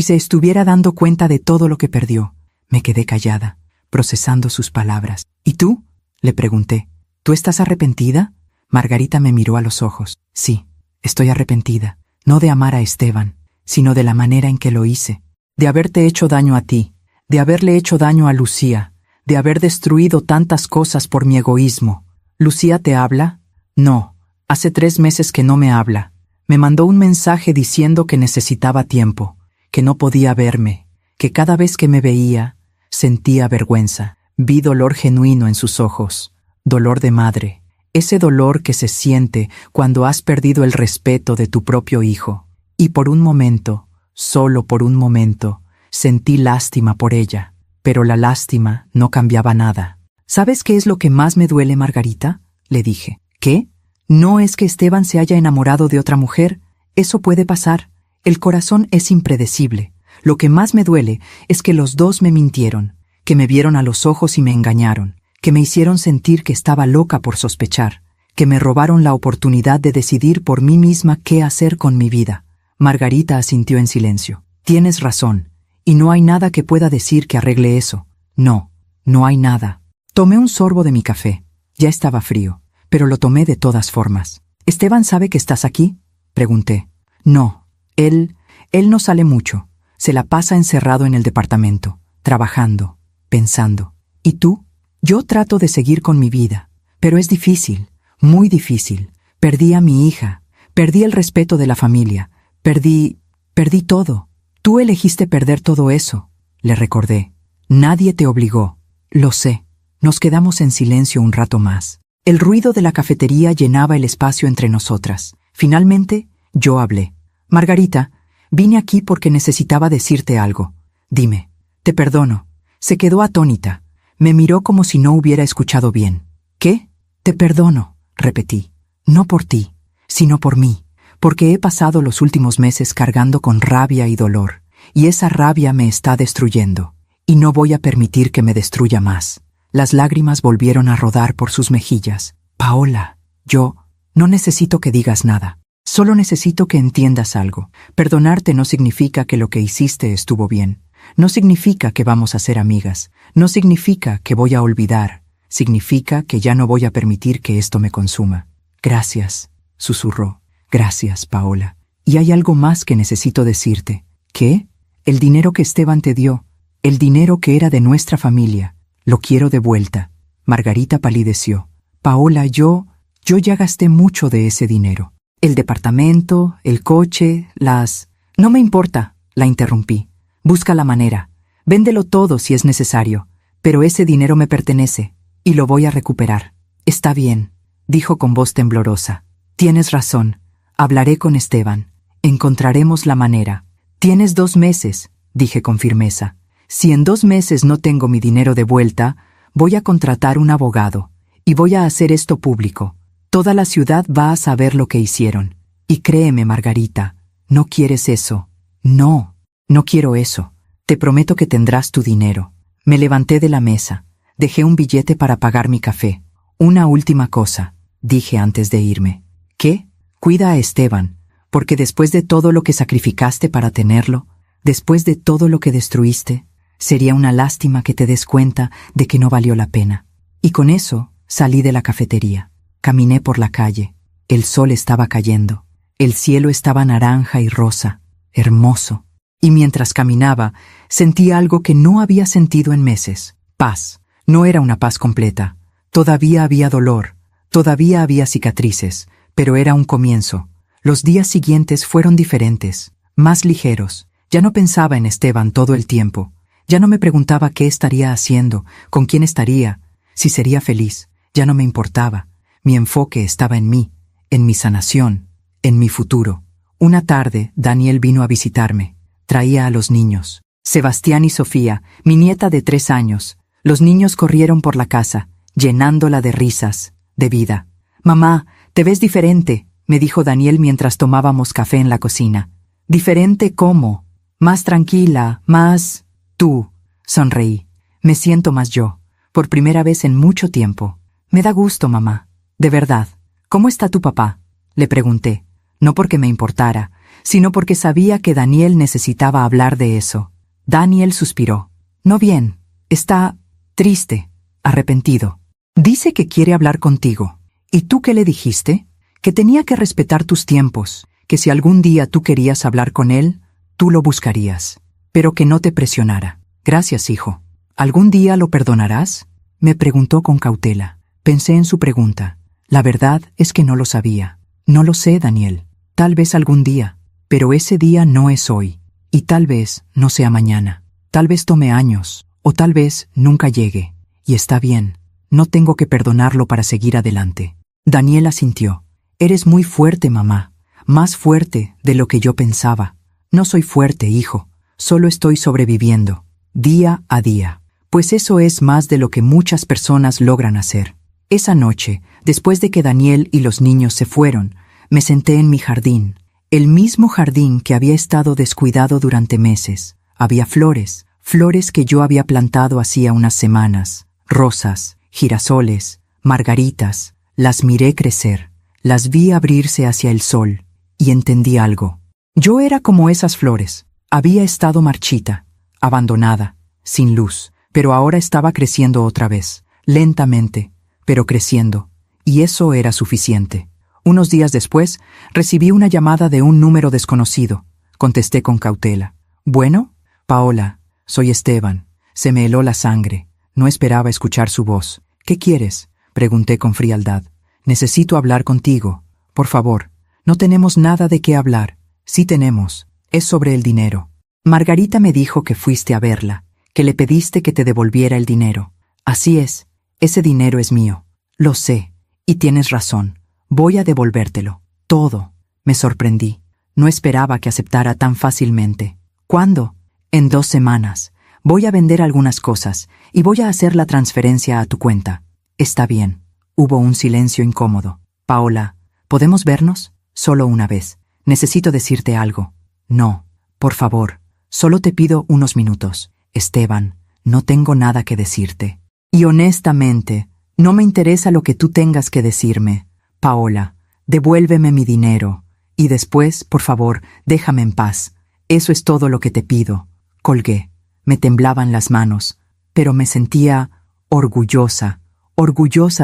se estuviera dando cuenta de todo lo que perdió. Me quedé callada, procesando sus palabras. ¿Y tú? Le pregunté. ¿Tú estás arrepentida? Margarita me miró a los ojos. Sí, estoy arrepentida, no de amar a Esteban, sino de la manera en que lo hice, de haberte hecho daño a ti, de haberle hecho daño a Lucía, de haber destruido tantas cosas por mi egoísmo. ¿Lucía te habla? No, hace 3 meses que no me habla. Me mandó un mensaje diciendo que necesitaba tiempo, que no podía verme, que cada vez que me veía, sentía vergüenza. Vi dolor genuino en sus ojos, dolor de madre, ese dolor que se siente cuando has perdido el respeto de tu propio hijo. Y por un momento, solo por un momento, sentí lástima por ella, pero la lástima no cambiaba nada. ¿Sabes qué es lo que más me duele, Margarita? Le dije. ¿Qué? No es que Esteban se haya enamorado de otra mujer. Eso puede pasar. El corazón es impredecible. Lo que más me duele es que los dos me mintieron, que me vieron a los ojos y me engañaron, que me hicieron sentir que estaba loca por sospechar, que me robaron la oportunidad de decidir por mí misma qué hacer con mi vida. Margarita asintió en silencio. Tienes razón, y no hay nada que pueda decir que arregle eso. No, no hay nada. Tomé un sorbo de mi café. Ya estaba frío, pero lo tomé de todas formas. ¿Esteban sabe que estás aquí? Pregunté. No, él no sale mucho. Se la pasa encerrado en el departamento, trabajando, pensando. ¿Y tú? Yo trato de seguir con mi vida, pero es difícil, muy difícil. Perdí a mi hija, perdí el respeto de la familia, perdí todo. Tú elegiste perder todo eso, le recordé. Nadie te obligó. Lo sé. Nos quedamos en silencio un rato más. El ruido de la cafetería llenaba el espacio entre nosotras. Finalmente, yo hablé. Margarita, vine aquí porque necesitaba decirte algo. Dime. Te perdono. Se quedó atónita. Me miró como si no hubiera escuchado bien. ¿Qué? Te perdono, repetí. No por ti, sino por mí, porque he pasado los últimos meses cargando con rabia y dolor, y esa rabia me está destruyendo, y no voy a permitir que me destruya más. Las lágrimas volvieron a rodar por sus mejillas. Paola, yo no necesito que digas nada. Solo necesito que entiendas algo. Perdonarte no significa que lo que hiciste estuvo bien. No significa que vamos a ser amigas. No significa que voy a olvidar. Significa que ya no voy a permitir que esto me consuma. Gracias, susurró. Gracias, Paola. Y hay algo más que necesito decirte. ¿Qué? El dinero que Esteban te dio. El dinero que era de nuestra familia. Lo quiero de vuelta. Margarita palideció. Paola, yo ya gasté mucho de ese dinero. El departamento, el coche, No me importa, la interrumpí. Busca la manera. Véndelo todo si es necesario. Pero ese dinero me pertenece, y lo voy a recuperar. Está bien, dijo con voz temblorosa. Tienes razón. Hablaré con Esteban. Encontraremos la manera. Tienes 2 meses, dije con firmeza. Si en 2 meses no tengo mi dinero de vuelta, voy a contratar un abogado, y voy a hacer esto público. Toda la ciudad va a saber lo que hicieron. Y créeme, Margarita, no quieres eso. No, no quiero eso. Te prometo que tendrás tu dinero. Me levanté de la mesa. Dejé un billete para pagar mi café. Una última cosa, dije antes de irme. ¿Qué? Cuida a Esteban, porque después de todo lo que sacrificaste para tenerlo, después de todo lo que destruiste, sería una lástima que te des cuenta de que no valió la pena. Y con eso salí de la cafetería. Caminé por la calle. El sol estaba cayendo. El cielo estaba naranja y rosa, hermoso. Y mientras caminaba, sentí algo que no había sentido en meses. Paz. No era una paz completa. Todavía había dolor. Todavía había cicatrices. Pero era un comienzo. Los días siguientes fueron diferentes, más ligeros. Ya no pensaba en Esteban todo el tiempo. Ya no me preguntaba qué estaría haciendo, con quién estaría, si sería feliz. Ya no me importaba. Mi enfoque estaba en mí, en mi sanación, en mi futuro. Una tarde, Daniel vino a visitarme. Traía a los niños. Sebastián y Sofía, mi nieta de 3 años. Los niños corrieron por la casa, llenándola de risas, de vida. «Mamá, te ves diferente», me dijo Daniel mientras tomábamos café en la cocina. «¿Diferente cómo? Más tranquila, más...» «Tú», sonreí. «Me siento más yo, por primera vez en mucho tiempo. Me da gusto, mamá. De verdad. ¿Cómo está tu papá?», le pregunté. No porque me importara, sino porque sabía que Daniel necesitaba hablar de eso. Daniel suspiró. «No bien. Está triste, arrepentido. Dice que quiere hablar contigo. ¿Y tú qué le dijiste? Que tenía que respetar tus tiempos, que si algún día tú querías hablar con él, tú lo buscarías, pero que no te presionara. Gracias, hijo. ¿Algún día lo perdonarás?», me preguntó con cautela. Pensé en su pregunta. La verdad es que no lo sabía. «No lo sé, Daniel. Tal vez algún día, pero ese día no es hoy, y tal vez no sea mañana. Tal vez tome años, o tal vez nunca llegue. Y está bien. No tengo que perdonarlo para seguir adelante». Daniel asintió. «Eres muy fuerte, mamá. Más fuerte de lo que yo pensaba». «No soy fuerte, hijo. Solo estoy sobreviviendo, día a día. Pues eso es más de lo que muchas personas logran hacer». Esa noche, después de que Daniel y los niños se fueron, me senté en mi jardín, el mismo jardín que había estado descuidado durante meses. Había flores, flores que yo había plantado hacía unas semanas, rosas, girasoles, margaritas. Las miré crecer, las vi abrirse hacia el sol, y entendí algo. Yo era como esas flores. Había estado marchita, abandonada, sin luz, pero ahora estaba creciendo otra vez, lentamente, pero creciendo, y eso era suficiente. Unos días después, recibí una llamada de un número desconocido. Contesté con cautela. «Bueno, Paola, soy Esteban». Se me heló la sangre. No esperaba escuchar su voz. «¿Qué quieres?», pregunté con frialdad. «Necesito hablar contigo. Por favor, no tenemos nada de qué hablar». «Sí tenemos. Es sobre el dinero. Margarita me dijo que fuiste a verla, que le pediste que te devolviera el dinero». «Así es. Ese dinero es mío». «Lo sé. Y tienes razón. Voy a devolvértelo. Todo». Me sorprendí. No esperaba que aceptara tan fácilmente. «¿Cuándo?» «En 2 semanas. Voy a vender algunas cosas y voy a hacer la transferencia a tu cuenta». «Está bien». Hubo un silencio incómodo. «Paola, ¿podemos vernos? Solo una vez. Necesito decirte algo». «No, por favor. Solo te pido unos minutos». «Esteban, no tengo nada que decirte. Y honestamente, no me interesa lo que tú tengas que decirme. Paola, devuélveme mi dinero. Y después, por favor, déjame en paz. Eso es todo lo que te pido». Colgué. Me temblaban las manos, pero me sentía orgullosa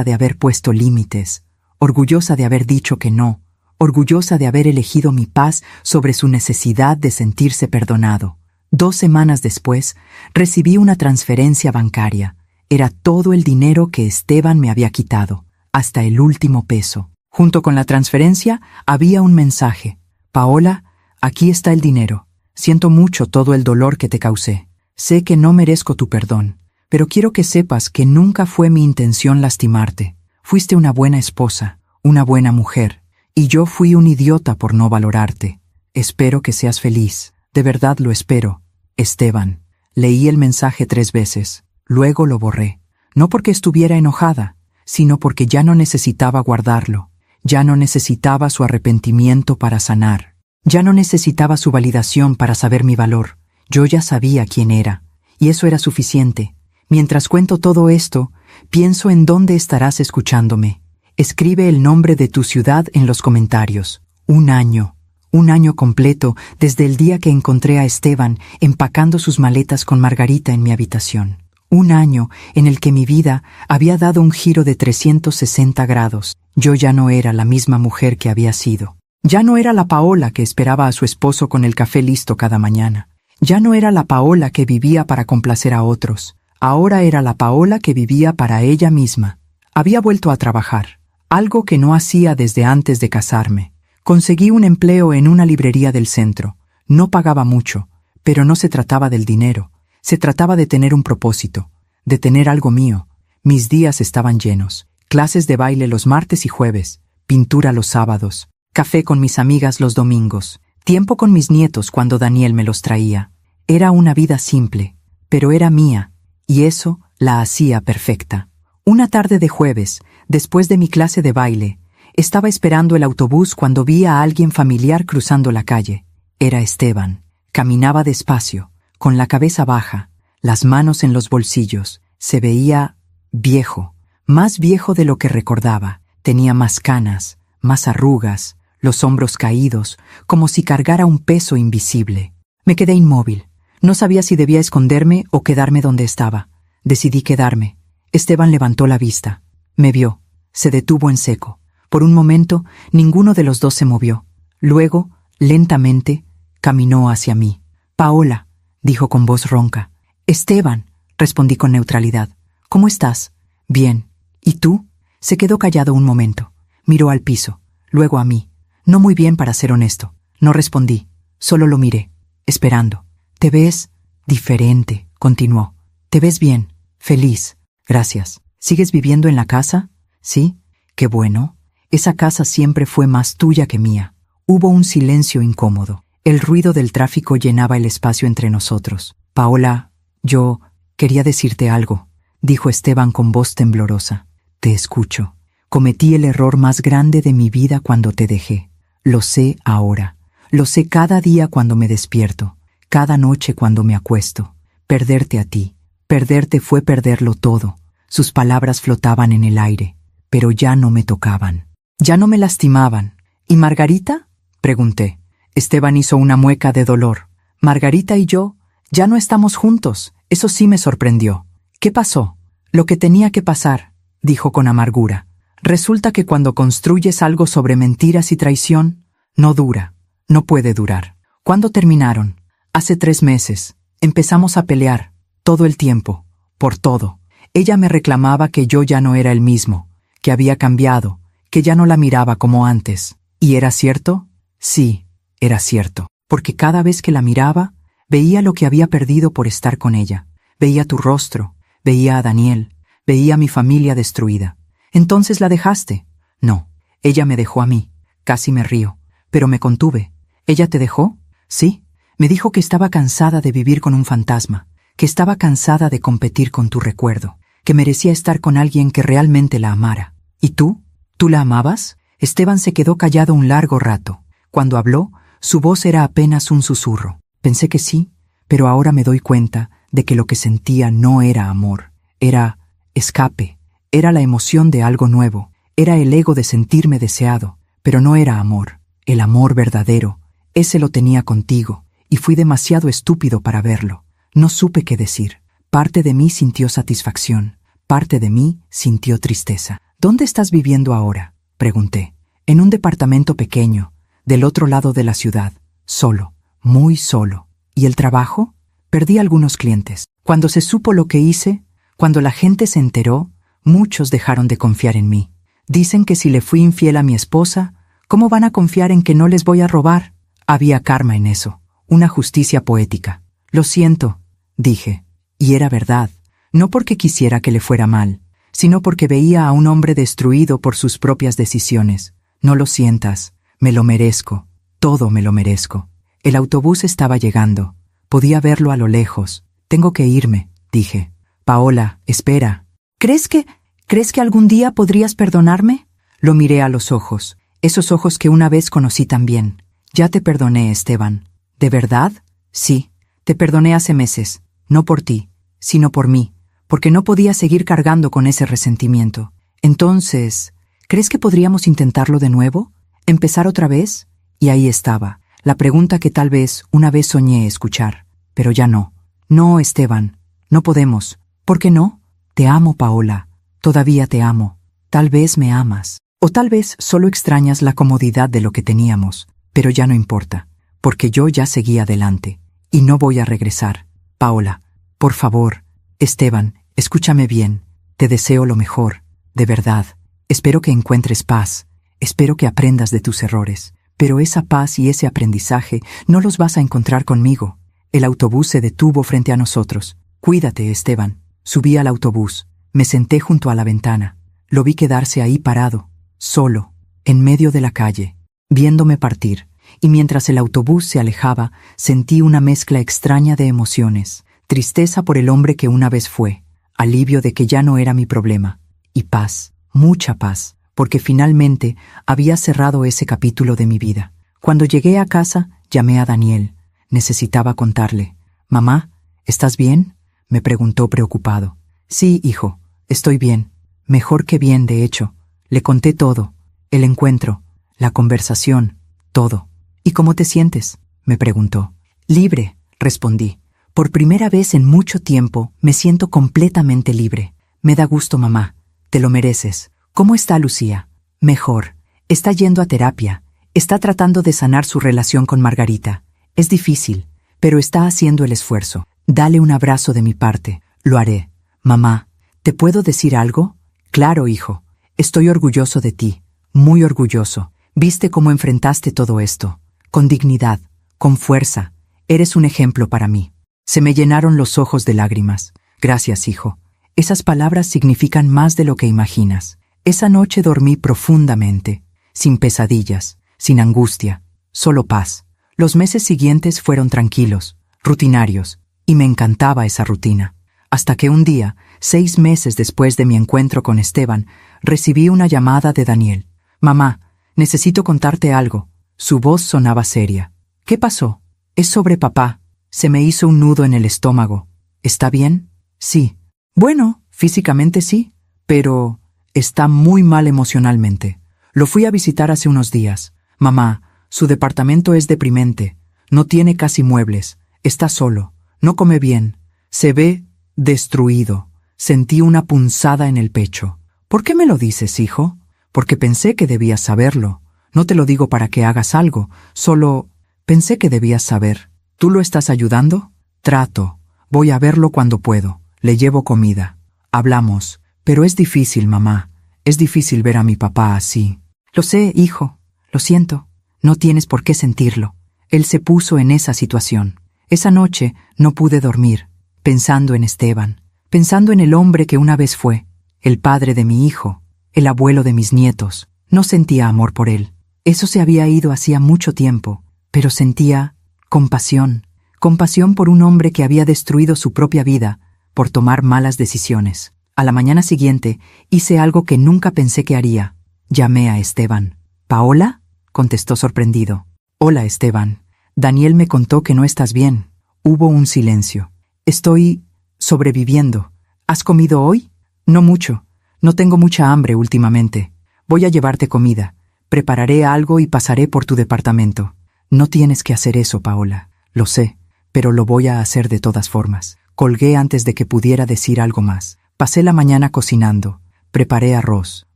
de haber puesto límites, orgullosa de haber dicho que no, orgullosa de haber elegido mi paz sobre su necesidad de sentirse perdonado. 2 semanas después, recibí una transferencia bancaria. Era todo el dinero que Esteban me había quitado, hasta el último peso. Junto con la transferencia había un mensaje. «Paola, aquí está el dinero. Siento mucho todo el dolor que te causé. Sé que no merezco tu perdón, pero quiero que sepas que nunca fue mi intención lastimarte. Fuiste una buena esposa, una buena mujer, y yo fui un idiota por no valorarte. Espero que seas feliz. De verdad lo espero. Esteban». Leí el mensaje 3 veces. Luego lo borré. No porque estuviera enojada, sino porque ya no necesitaba guardarlo. Ya no necesitaba su arrepentimiento para sanar. Ya no necesitaba su validación para saber mi valor. Yo ya sabía quién era, y eso era suficiente. Mientras cuento todo esto, pienso en dónde estarás escuchándome. Escribe el nombre de tu ciudad en los comentarios. Un año completo desde el día que encontré a Esteban empacando sus maletas con Margarita en mi habitación. Un año en el que mi vida había dado un giro de 360 grados. Yo ya no era la misma mujer que había sido. Ya no era la Paola que esperaba a su esposo con el café listo cada mañana. Ya no era la Paola que vivía para complacer a otros. Ahora era la Paola que vivía para ella misma. Había vuelto a trabajar, algo que no hacía desde antes de casarme. Conseguí un empleo en una librería del centro. No pagaba mucho, pero no se trataba del dinero. Se trataba de tener un propósito, de tener algo mío. Mis días estaban llenos. Clases de baile los martes y jueves, pintura los sábados, café con mis amigas los domingos, tiempo con mis nietos cuando Daniel me los traía. Era una vida simple, pero era mía, y eso la hacía perfecta. Una tarde de jueves, después de mi clase de baile, estaba esperando el autobús cuando vi a alguien familiar cruzando la calle. Era Esteban. Caminaba despacio, con la cabeza baja, las manos en los bolsillos. Se veía viejo, más viejo de lo que recordaba. Tenía más canas, más arrugas, los hombros caídos, como si cargara un peso invisible. Me quedé inmóvil. No sabía si debía esconderme o quedarme donde estaba. Decidí quedarme. Esteban levantó la vista. Me vio. Se detuvo en seco. Por un momento, ninguno de los dos se movió. Luego, lentamente, caminó hacia mí. «Paola», dijo con voz ronca. «Esteban», respondí con neutralidad. «¿Cómo estás?» «Bien. ¿Y tú?» Se quedó callado un momento. Miró al piso, luego a mí. No muy bien, para ser honesto. No respondí. Solo lo miré, esperando. «Te ves diferente», continuó. «Te ves bien, feliz». «Gracias. ¿Sigues viviendo en la casa?» «Sí». «Qué bueno. Esa casa siempre fue más tuya que mía». Hubo un silencio incómodo. El ruido del tráfico llenaba el espacio entre nosotros. «Paola, yo quería decirte algo», dijo Esteban con voz temblorosa. «Te escucho. Cometí el error más grande de mi vida cuando te dejé. Lo sé ahora. Lo sé cada día cuando me despierto, cada noche cuando me acuesto. Perderte a ti. Perderte fue perderlo todo». Sus palabras flotaban en el aire, pero ya no me tocaban. Ya no me lastimaban. «¿Y Margarita?», pregunté. Esteban hizo una mueca de dolor. «Margarita y yo ya no estamos juntos». Eso sí me sorprendió. «¿Qué pasó?» «Lo que tenía que pasar», dijo con amargura. «Resulta que cuando construyes algo sobre mentiras y traición, no dura, no puede durar». «¿Cuándo terminaron?» «Hace 3 meses. Empezamos a pelear, todo el tiempo, por todo. Ella me reclamaba que yo ya no era el mismo, que había cambiado, que ya no la miraba como antes». ¿Y era cierto? Sí, era cierto, porque cada vez que la miraba, veía lo que había perdido por estar con ella. Veía tu rostro, veía a Daniel, veía a mi familia destruida. «¿Entonces la dejaste?» «No, ella me dejó a mí». Casi me río, pero me contuve. «¿Ella te dejó?» «Sí». Me dijo que estaba cansada de vivir con un fantasma, que estaba cansada de competir con tu recuerdo, que merecía estar con alguien que realmente la amara. ¿Y tú? ¿Tú la amabas?» Esteban se quedó callado un largo rato. Cuando habló, su voz era apenas un susurro. Pensé que sí, pero ahora me doy cuenta de que lo que sentía no era amor. Era escape, era la emoción de algo nuevo, era el ego de sentirme deseado, pero no era amor. El amor verdadero, ese lo tenía contigo, y fui demasiado estúpido para verlo. No supe qué decir. Parte de mí sintió satisfacción, parte de mí sintió tristeza. «¿Dónde estás viviendo ahora?», pregunté. «En un departamento pequeño, del otro lado de la ciudad, solo, muy solo». «¿Y el trabajo?» «Perdí algunos clientes. Cuando se supo lo que hice, cuando la gente se enteró, muchos dejaron de confiar en mí. Dicen que si le fui infiel a mi esposa, ¿cómo van a confiar en que no les voy a robar?» Había karma en eso, una justicia poética. «Lo siento», dije. Y era verdad, no porque quisiera que le fuera mal, sino porque veía a un hombre destruido por sus propias decisiones. «No lo sientas, me lo merezco, todo me lo merezco». El autobús estaba llegando. Podía verlo a lo lejos. «Tengo que irme», dije. «Paola, espera». ¿Crees que algún día podrías perdonarme?» Lo miré a los ojos, esos ojos que una vez conocí tan bien. «Ya te perdoné, Esteban». «¿De verdad?» «Sí, te perdoné hace meses, no por ti, sino por mí, porque no podía seguir cargando con ese resentimiento. Entonces, ¿crees que podríamos intentarlo de nuevo? ¿Empezar otra vez?» Y ahí estaba, la pregunta que tal vez una vez soñé escuchar, pero ya no. «No, Esteban, no podemos». «¿Por qué no?» «Te amo, Paola, todavía te amo. Tal vez me amas, o tal vez solo extrañas la comodidad de lo que teníamos, pero ya no importa, porque yo ya seguí adelante, y no voy a regresar. Paola, por favor». «Esteban, escúchame bien, te deseo lo mejor, de verdad. Espero que encuentres paz, espero que aprendas de tus errores, pero esa paz y ese aprendizaje no los vas a encontrar conmigo». El autobús se detuvo frente a nosotros. «Cuídate, Esteban». Subí al autobús, me senté junto a la ventana. Lo vi quedarse ahí parado, solo, en medio de la calle, viéndome partir, y mientras el autobús se alejaba, sentí una mezcla extraña de emociones. Tristeza por el hombre que una vez fue, alivio de que ya no era mi problema, y paz, mucha paz, porque finalmente había cerrado ese capítulo de mi vida. Cuando llegué a casa, llamé a Daniel. Necesitaba contarle. «Mamá, ¿estás bien?», me preguntó preocupado. «Sí, hijo, estoy bien. Mejor que bien, de hecho». Le conté todo, el encuentro, la conversación, todo. «¿Y cómo te sientes?», me preguntó. «Libre», respondí. «Por primera vez en mucho tiempo me siento completamente libre. Me da gusto, mamá. Te lo mereces. ¿Cómo está Lucía?». «Mejor. Está yendo a terapia. Está tratando de sanar su relación con Margarita. Es difícil, pero está haciendo el esfuerzo. Dale un abrazo de mi parte». «Lo haré». «Mamá, ¿te puedo decir algo?». «Claro, hijo. Estoy orgulloso de ti. Muy orgulloso. ¿Viste cómo enfrentaste todo esto? Con dignidad, con fuerza. Eres un ejemplo para mí». Se me llenaron los ojos de lágrimas. «Gracias, hijo. Esas palabras significan más de lo que imaginas». Esa noche dormí profundamente, sin pesadillas, sin angustia, solo paz. Los meses siguientes fueron tranquilos, rutinarios, y me encantaba esa rutina. Hasta que un día, 6 meses después de mi encuentro con Esteban, recibí una llamada de Daniel. «Mamá, necesito contarte algo». Su voz sonaba seria. «¿Qué pasó?». «Es sobre papá». Se me hizo un nudo en el estómago. «¿Está bien?». «Sí». «Bueno, físicamente sí, pero está muy mal emocionalmente. Lo fui a visitar hace unos días. Mamá, su departamento es deprimente. No tiene casi muebles. Está solo. No come bien. Se ve destruido». Sentí una punzada en el pecho. «¿Por qué me lo dices, hijo?». «Porque pensé que debías saberlo. No te lo digo para que hagas algo, solo pensé que debías saber. ¿Tú lo estás ayudando?». «Trato. Voy a verlo cuando puedo. Le llevo comida. Hablamos. Pero es difícil, mamá. Es difícil ver a mi papá así». «Lo sé, hijo. Lo siento. No tienes por qué sentirlo». Él se puso en esa situación. Esa noche no pude dormir, pensando en Esteban, pensando en el hombre que una vez fue, el padre de mi hijo, el abuelo de mis nietos. No sentía amor por él. Eso se había ido hacía mucho tiempo, pero sentía compasión. Compasión por un hombre que había destruido su propia vida por tomar malas decisiones. A la mañana siguiente hice algo que nunca pensé que haría. Llamé a Esteban. «¿Paola?», contestó sorprendido. «Hola, Esteban. Daniel me contó que no estás bien». Hubo un silencio. «Estoy sobreviviendo. ¿Has comido hoy?». «No mucho. No tengo mucha hambre últimamente. Voy a llevarte comida. Prepararé algo y pasaré por tu departamento». «No tienes que hacer eso, Paola. Lo sé, pero lo voy a hacer de todas formas». Colgué antes de que pudiera decir algo más. Pasé la mañana cocinando. Preparé arroz,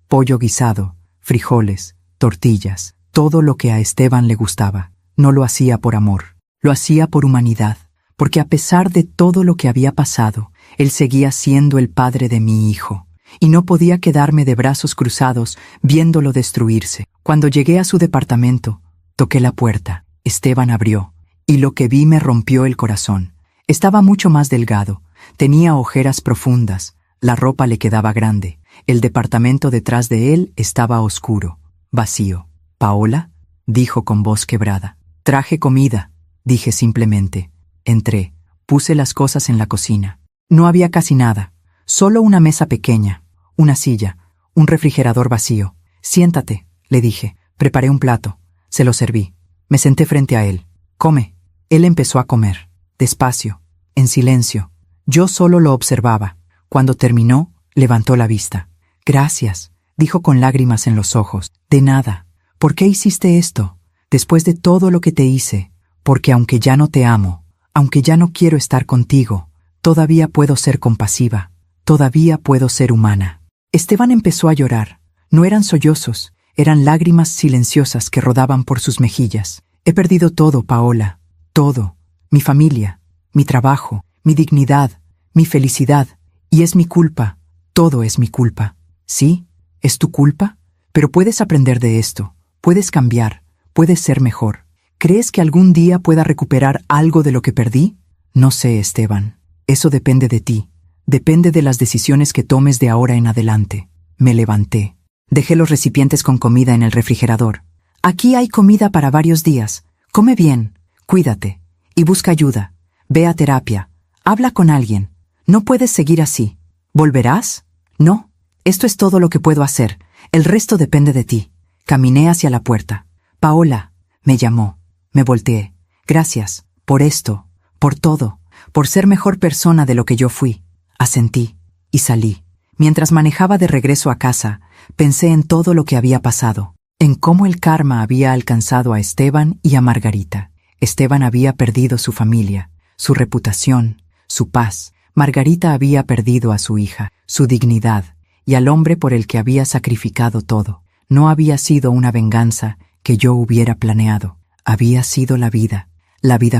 pollo guisado, frijoles, tortillas, todo lo que a Esteban le gustaba. No lo hacía por amor, lo hacía por humanidad, porque a pesar de todo lo que había pasado, él seguía siendo el padre de mi hijo, y no podía quedarme de brazos cruzados viéndolo destruirse. Cuando llegué a su departamento, toqué la puerta. Esteban abrió, y lo que vi me rompió el corazón. Estaba mucho más delgado, tenía ojeras profundas, la ropa le quedaba grande, el departamento detrás de él estaba oscuro, vacío. «¿Paola?», dijo con voz quebrada. «Traje comida», dije simplemente. Entré, puse las cosas en la cocina. No había casi nada, solo una mesa pequeña, una silla, un refrigerador vacío. «Siéntate», le dije. Preparé un plato, se lo serví. Me senté frente a él. «Come». Él empezó a comer, despacio, en silencio. Yo solo lo observaba. Cuando terminó, levantó la vista. «Gracias», dijo con lágrimas en los ojos. «De nada. ¿Por qué hiciste esto? Después de todo lo que te hice. Porque aunque ya no te amo, aunque ya no quiero estar contigo, todavía puedo ser compasiva, todavía puedo ser humana». Esteban empezó a llorar. No eran sollozos, eran lágrimas silenciosas que rodaban por sus mejillas. «He perdido todo, Paola. Todo. Mi familia, mi trabajo, mi dignidad, mi felicidad. Y es mi culpa. Todo es mi culpa». «¿Sí? ¿Es tu culpa? Pero puedes aprender de esto. Puedes cambiar. Puedes ser mejor. ¿Crees que algún día pueda recuperar algo de lo que perdí?». «No sé, Esteban. Eso depende de ti. Depende de las decisiones que tomes de ahora en adelante». Me levanté. Dejé los recipientes con comida en el refrigerador. «Aquí hay comida para varios días. Come bien. Cuídate. Y busca ayuda. Ve a terapia. Habla con alguien. No puedes seguir así». ¿Volverás? No. Esto es todo lo que puedo hacer. El resto depende de ti. Caminé hacia la puerta. Paola, me llamó. Me volteé. Gracias, por esto, por todo, por ser mejor persona de lo que yo fui. Asentí, y salí. Mientras manejaba de regreso a casa, pensé en todo lo que había pasado, en cómo el karma había alcanzado a Esteban y a Margarita. Esteban había perdido su familia, su reputación, su paz. Margarita había perdido a su hija, su dignidad, y al hombre por el que había sacrificado todo. No había sido una venganza que yo hubiera planeado. Había sido la vida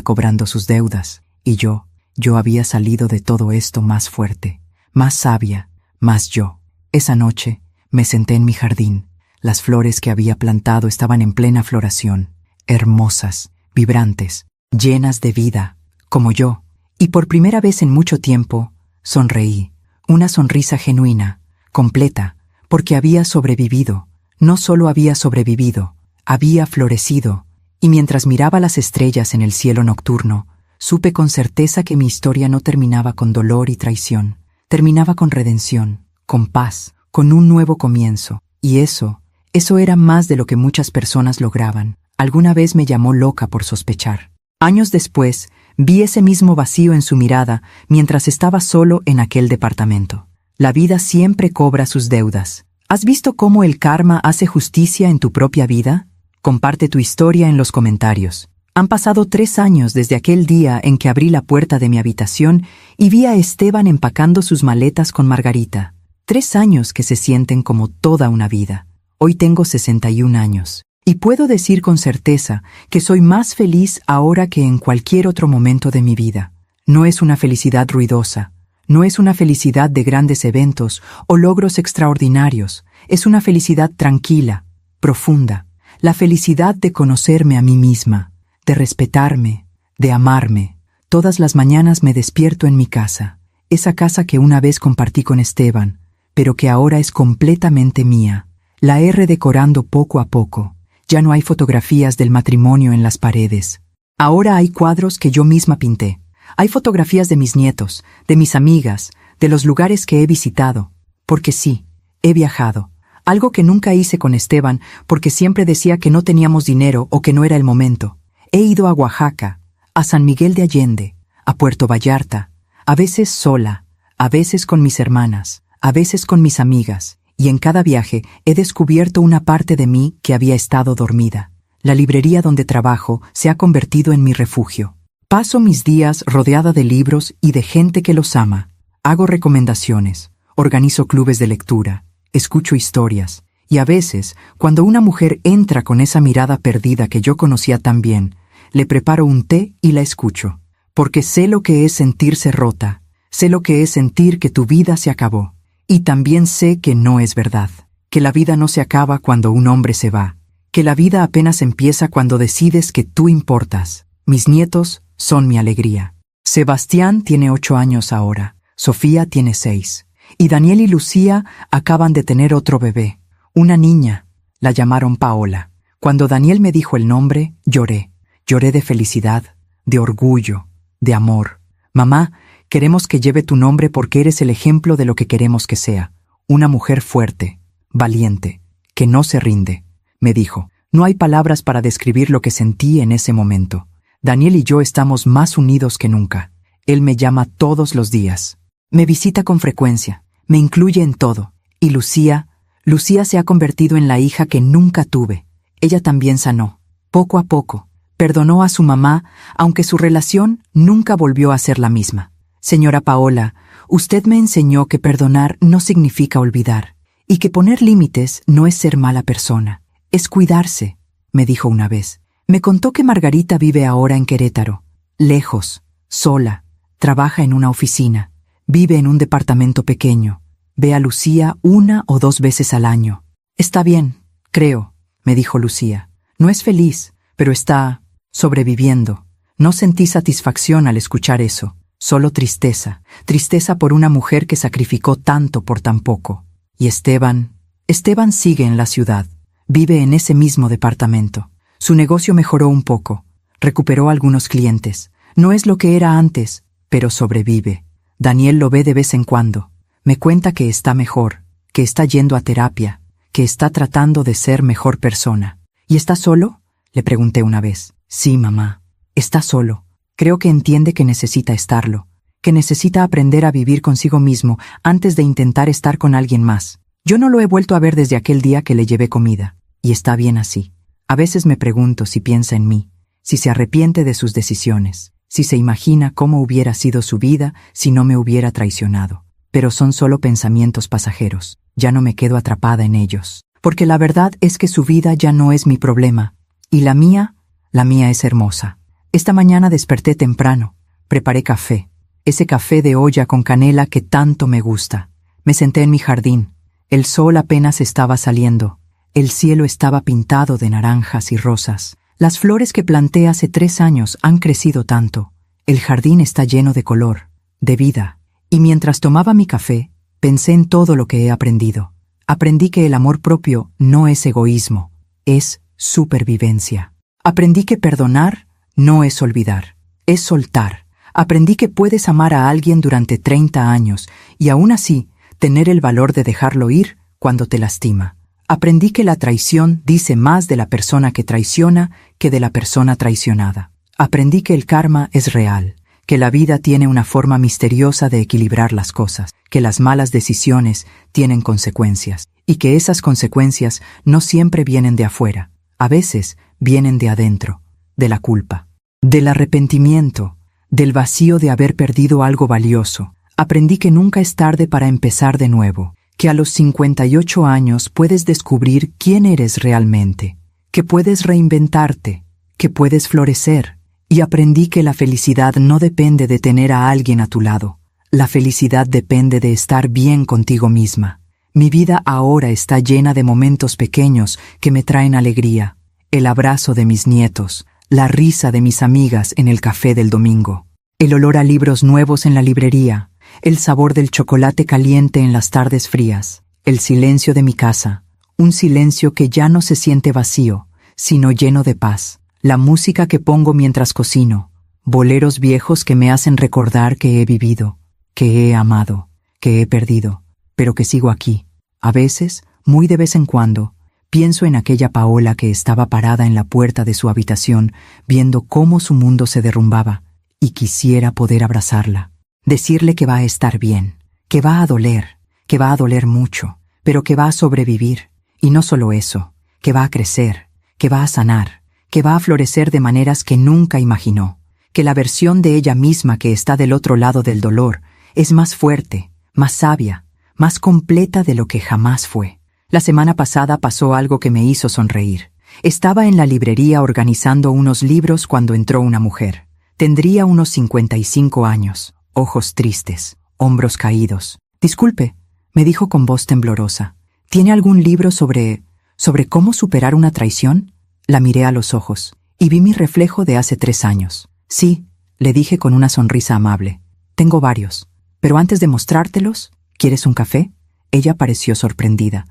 cobrando sus deudas, y yo había salido de todo esto más fuerte, más sabia, más yo. Esa noche me senté en mi jardín. Las flores que había plantado estaban en plena floración, hermosas, vibrantes, llenas de vida, como yo, y por primera vez en mucho tiempo sonreí, una sonrisa genuina, completa, porque había sobrevivido. No solo había sobrevivido, había florecido, y mientras miraba las estrellas en el cielo nocturno, supe con certeza que mi historia no terminaba con dolor y traición, terminaba con redención, con paz, con un nuevo comienzo, y eso era más de lo que muchas personas lograban. Alguna vez me llamó loca por sospechar. Años después, vi ese mismo vacío en su mirada mientras estaba solo en aquel departamento. La vida siempre cobra sus deudas. ¿Has visto cómo el karma hace justicia en tu propia vida? Comparte tu historia en los comentarios. Han pasado 3 años desde aquel día en que abrí la puerta de mi habitación y vi a Esteban empacando sus maletas con Margarita. 3 años que se sienten como toda una vida. Hoy tengo 61 años. Y puedo decir con certeza que soy más feliz ahora que en cualquier otro momento de mi vida. No es una felicidad ruidosa. No es una felicidad de grandes eventos o logros extraordinarios. Es una felicidad tranquila, profunda. La felicidad de conocerme a mí misma, de respetarme, de amarme. Todas las mañanas me despierto en mi casa. Esa casa que una vez compartí con Esteban, pero que ahora es completamente mía. La he redecorando poco a poco. Ya no hay fotografías del matrimonio en las paredes. Ahora hay cuadros que yo misma pinté. Hay fotografías de mis nietos, de mis amigas, de los lugares que he visitado. Porque sí, he viajado. Algo que nunca hice con Esteban porque siempre decía que no teníamos dinero o que no era el momento. He ido a Oaxaca, a San Miguel de Allende, a Puerto Vallarta, a veces sola, a veces con mis hermanas, a veces con mis amigas, y en cada viaje he descubierto una parte de mí que había estado dormida. La librería donde trabajo se ha convertido en mi refugio. Paso mis días rodeada de libros y de gente que los ama. Hago recomendaciones, organizo clubes de lectura, escucho historias, y a veces, cuando una mujer entra con esa mirada perdida que yo conocía tan bien, le preparo un té y la escucho, porque sé lo que es sentirse rota, sé lo que es sentir que tu vida se acabó, y también sé que no es verdad, que la vida no se acaba cuando un hombre se va, que la vida apenas empieza cuando decides que tú importas. Mis nietos son mi alegría. Sebastián tiene 8 años ahora, Sofía tiene 6. Y Daniel y Lucía acaban de tener otro bebé, una niña. La llamaron Paola. Cuando Daniel me dijo el nombre, lloré. Lloré de felicidad, de orgullo, de amor. Mamá, queremos que lleve tu nombre porque eres el ejemplo de lo que queremos que sea. Una mujer fuerte, valiente, que no se rinde, me dijo. No hay palabras para describir lo que sentí en ese momento. Daniel y yo estamos más unidos que nunca. Él me llama todos los días. Me visita con frecuencia, me incluye en todo. Y Lucía se ha convertido en la hija que nunca tuve. Ella también sanó, poco a poco. Perdonó a su mamá, aunque su relación nunca volvió a ser la misma. Señora Paola, usted me enseñó que perdonar no significa olvidar, y que poner límites no es ser mala persona, es cuidarse, me dijo una vez. Me contó que Margarita vive ahora en Querétaro, lejos, sola, trabaja en una oficina. Vive en un departamento pequeño. Ve a Lucía 1 o 2 veces al año. Está bien, creo, me dijo Lucía. No es feliz, pero está sobreviviendo. No sentí satisfacción al escuchar eso, solo tristeza. Tristeza por una mujer que sacrificó tanto por tan poco. Y Esteban sigue en la ciudad. Vive en ese mismo departamento. Su negocio mejoró un poco. Recuperó algunos clientes. No es lo que era antes, pero sobrevive. Daniel lo ve de vez en cuando. Me cuenta que está mejor, que está yendo a terapia, que está tratando de ser mejor persona. ¿Y está solo?, le pregunté una vez. Sí, mamá, está solo. Creo que entiende que necesita estarlo, que necesita aprender a vivir consigo mismo antes de intentar estar con alguien más. Yo no lo he vuelto a ver desde aquel día que le llevé comida, y está bien así. A veces me pregunto si piensa en mí, si se arrepiente de sus decisiones, si se imagina cómo hubiera sido su vida si no me hubiera traicionado. Pero son solo pensamientos pasajeros, ya no me quedo atrapada en ellos. Porque la verdad es que su vida ya no es mi problema, y la mía es hermosa. Esta mañana desperté temprano, preparé café, ese café de olla con canela que tanto me gusta. Me senté en mi jardín, el sol apenas estaba saliendo, el cielo estaba pintado de naranjas y rosas. Las flores que planté hace 3 años han crecido tanto. El jardín está lleno de color, de vida. Y mientras tomaba mi café, pensé en todo lo que he aprendido. Aprendí que el amor propio no es egoísmo, es supervivencia. Aprendí que perdonar no es olvidar, es soltar. Aprendí que puedes amar a alguien durante 30 años y aún así tener el valor de dejarlo ir cuando te lastima. Aprendí que la traición dice más de la persona que traiciona que de la persona traicionada. Aprendí que el karma es real, que la vida tiene una forma misteriosa de equilibrar las cosas, que las malas decisiones tienen consecuencias, y que esas consecuencias no siempre vienen de afuera, a veces vienen de adentro, de la culpa, del arrepentimiento, del vacío de haber perdido algo valioso. Aprendí que nunca es tarde para empezar de nuevo, que a los 58 años puedes descubrir quién eres realmente, que puedes reinventarte, que puedes florecer. Y aprendí que la felicidad no depende de tener a alguien a tu lado. La felicidad depende de estar bien contigo misma. Mi vida ahora está llena de momentos pequeños que me traen alegría. El abrazo de mis nietos, la risa de mis amigas en el café del domingo, el olor a libros nuevos en la librería, el sabor del chocolate caliente en las tardes frías, el silencio de mi casa, un silencio que ya no se siente vacío, sino lleno de paz. La música que pongo mientras cocino, boleros viejos que me hacen recordar que he vivido, que he amado, que he perdido, pero que sigo aquí. A veces, muy de vez en cuando, pienso en aquella Paola que estaba parada en la puerta de su habitación, viendo cómo su mundo se derrumbaba, y quisiera poder abrazarla, decirle que va a estar bien, que va a doler mucho, pero que va a sobrevivir, y no solo eso, que va a crecer, que va a sanar, que va a florecer de maneras que nunca imaginó, que la versión de ella misma que está del otro lado del dolor es más fuerte, más sabia, más completa de lo que jamás fue. La semana pasada pasó algo que me hizo sonreír. Estaba en la librería organizando unos libros cuando entró una mujer. Tendría unos 55 años, ojos tristes, hombros caídos. «Disculpe», me dijo con voz temblorosa. «¿Tiene algún libro sobre cómo superar una traición?» La miré a los ojos, y vi mi reflejo de hace 3 años. «Sí», le dije con una sonrisa amable. «Tengo varios, pero antes de mostrártelos, ¿quieres un café?» Ella pareció sorprendida.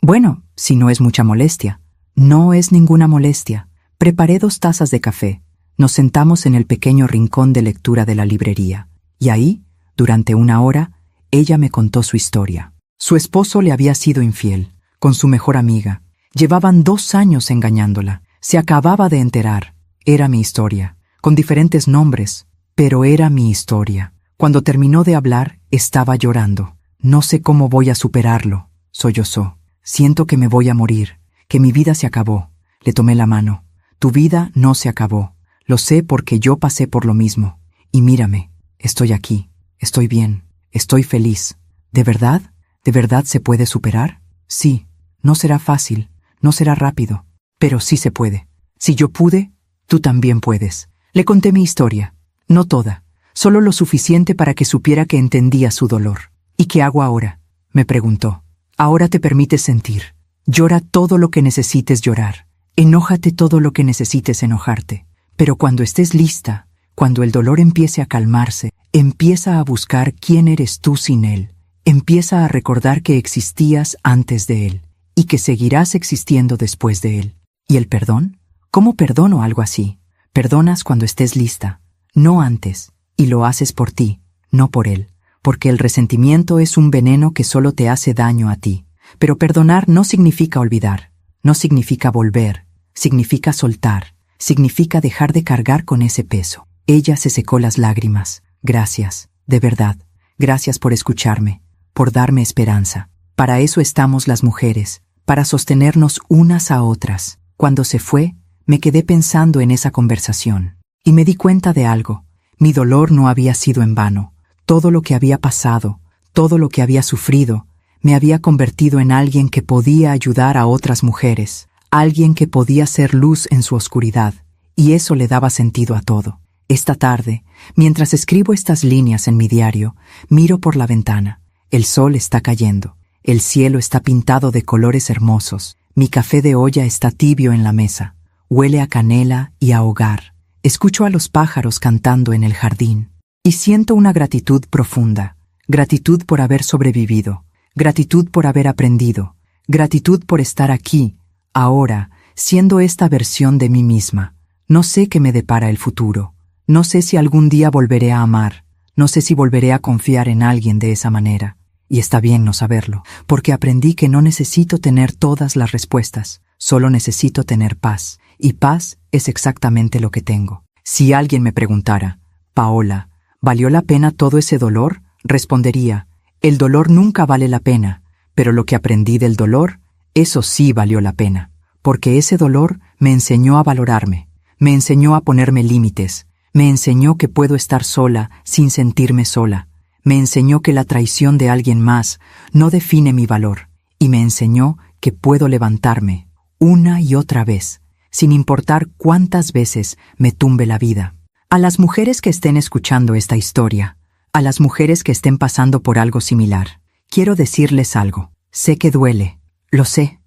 Bueno, si no es mucha molestia». «No es ninguna molestia». Preparé 2 tazas de café. Nos sentamos en el pequeño rincón de lectura de la librería, y ahí, durante 1 hora, ella me contó su historia. Su esposo le había sido infiel, con su mejor amiga. Llevaban 2 años engañándola. Se acababa de enterar. Era mi historia, con diferentes nombres, pero era mi historia. Cuando terminó de hablar, estaba llorando. «No sé cómo voy a superarlo», sollozó. «Siento que me voy a morir, que mi vida se acabó». Le tomé la mano. «Tu vida no se acabó. Lo sé porque yo pasé por lo mismo. Y mírame, estoy aquí, estoy bien, estoy feliz. ¿De verdad? ¿De verdad se puede superar? Sí, no será fácil. No será rápido, pero sí se puede. Si yo pude, tú también puedes». Le conté mi historia, no toda, solo lo suficiente para que supiera que entendía su dolor. «¿Y qué hago ahora?», me preguntó. «Ahora te permites sentir. Llora todo lo que necesites llorar. Enójate todo lo que necesites enojarte. Pero cuando estés lista, cuando el dolor empiece a calmarse, empieza a buscar quién eres tú sin él. Empieza a recordar que existías antes de él y que seguirás existiendo después de él. ¿Y el perdón? ¿Cómo perdono algo así? Perdonas cuando estés lista, no antes, y lo haces por ti, no por él. porque el resentimiento es un veneno que solo te hace daño a ti. Pero perdonar no significa olvidar, no significa volver, significa soltar, significa dejar de cargar con ese peso. Ella se secó las lágrimas. Gracias, de verdad, gracias por escucharme, por darme esperanza. Para eso estamos las mujeres, para sostenernos unas a otras. Cuando se fue, me quedé pensando en esa conversación, y me di cuenta de algo. Mi dolor no había sido en vano. Todo lo que había pasado, todo lo que había sufrido, me había convertido en alguien que podía ayudar a otras mujeres, alguien que podía ser luz en su oscuridad, y eso le daba sentido a todo. Esta tarde, mientras escribo estas líneas en mi diario, miro por la ventana. El sol está cayendo, el cielo está pintado de colores hermosos, mi café de olla está tibio en la mesa, huele a canela y a hogar. Escucho a los pájaros cantando en el jardín, y siento una gratitud profunda, gratitud por haber sobrevivido, gratitud por haber aprendido, gratitud por estar aquí, ahora, siendo esta versión de mí misma. No sé qué me depara el futuro. No sé si algún día volveré a amar, no sé si volveré a confiar en alguien de esa manera. Y está bien no saberlo, porque aprendí que no necesito tener todas las respuestas, solo necesito tener paz, y paz es exactamente lo que tengo. Si alguien me preguntara, Paola, ¿valió la pena todo ese dolor? Respondería, el dolor nunca vale la pena, pero lo que aprendí del dolor, eso sí valió la pena, porque ese dolor me enseñó a valorarme, me enseñó a ponerme límites, me enseñó que puedo estar sola sin sentirme sola, me enseñó que la traición de alguien más no define mi valor, y me enseñó que puedo levantarme una y otra vez, sin importar cuántas veces me tumbe la vida. A las mujeres que estén escuchando esta historia, a las mujeres que estén pasando por algo similar, quiero decirles algo. Sé que duele, lo sé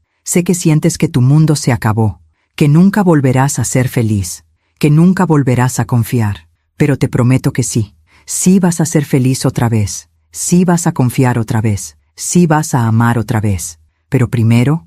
que sientes que tu mundo se acabó, que nunca volverás a ser feliz, que nunca volverás a confiar, pero te prometo que sí vas a ser feliz otra vez, sí vas a confiar otra vez, sí vas a amar otra vez, pero primero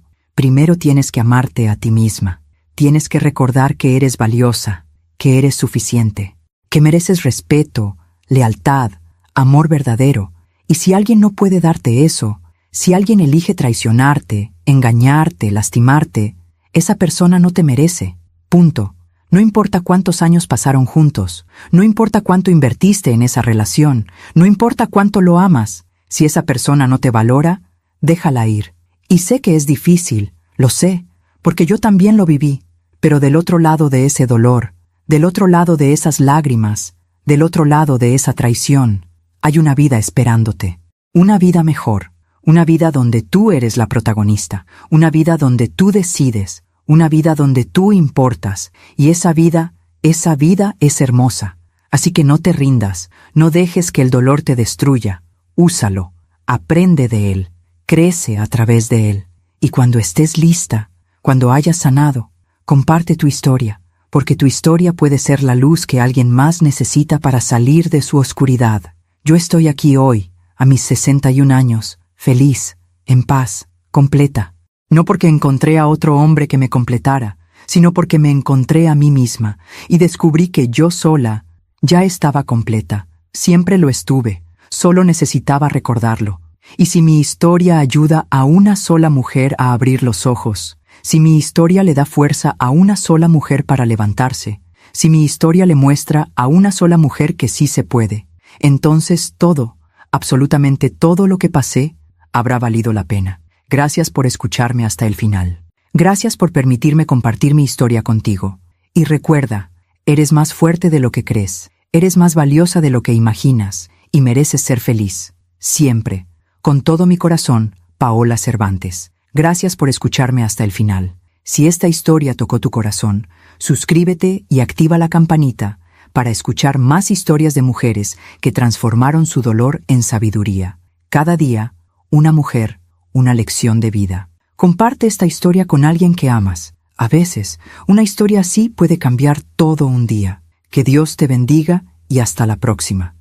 tienes que amarte a ti misma, tienes que recordar que eres valiosa, que eres suficiente, que mereces respeto, lealtad, amor verdadero, y si alguien no puede darte eso, si alguien elige traicionarte, engañarte, lastimarte, esa persona no te merece, punto. No importa cuántos años pasaron juntos, no importa cuánto invertiste en esa relación, no importa cuánto lo amas, si esa persona no te valora, déjala ir. Y sé que es difícil, lo sé, porque yo también lo viví, pero del otro lado de ese dolor, del otro lado de esas lágrimas, del otro lado de esa traición, hay una vida esperándote, una vida mejor, una vida donde tú eres la protagonista, una vida donde tú decides, una vida donde tú importas, y esa vida es hermosa. Así que no te rindas, no dejes que el dolor te destruya. Úsalo, aprende de él, crece a través de él. Y cuando estés lista, cuando hayas sanado, comparte tu historia, porque tu historia puede ser la luz que alguien más necesita para salir de su oscuridad. Yo estoy aquí hoy, a mis 61 años, feliz, en paz, completa. No porque encontré a otro hombre que me completara, sino porque me encontré a mí misma y descubrí que yo sola ya estaba completa. Siempre lo estuve, solo necesitaba recordarlo. Y si mi historia ayuda a una sola mujer a abrir los ojos, si mi historia le da fuerza a una sola mujer para levantarse, si mi historia le muestra a una sola mujer que sí se puede, entonces todo, absolutamente todo lo que pasé, habrá valido la pena. Gracias por escucharme hasta el final. Gracias por permitirme compartir mi historia contigo. Y recuerda, eres más fuerte de lo que crees, eres más valiosa de lo que imaginas, y mereces ser feliz. Siempre. Con todo mi corazón, Paola Cervantes. Gracias por escucharme hasta el final. Si esta historia tocó tu corazón, suscríbete y activa la campanita para escuchar más historias de mujeres que transformaron su dolor en sabiduría. Cada día, una mujer, una lección de vida. Comparte esta historia con alguien que amas. A veces, una historia así puede cambiar todo un día. Que Dios te bendiga y hasta la próxima.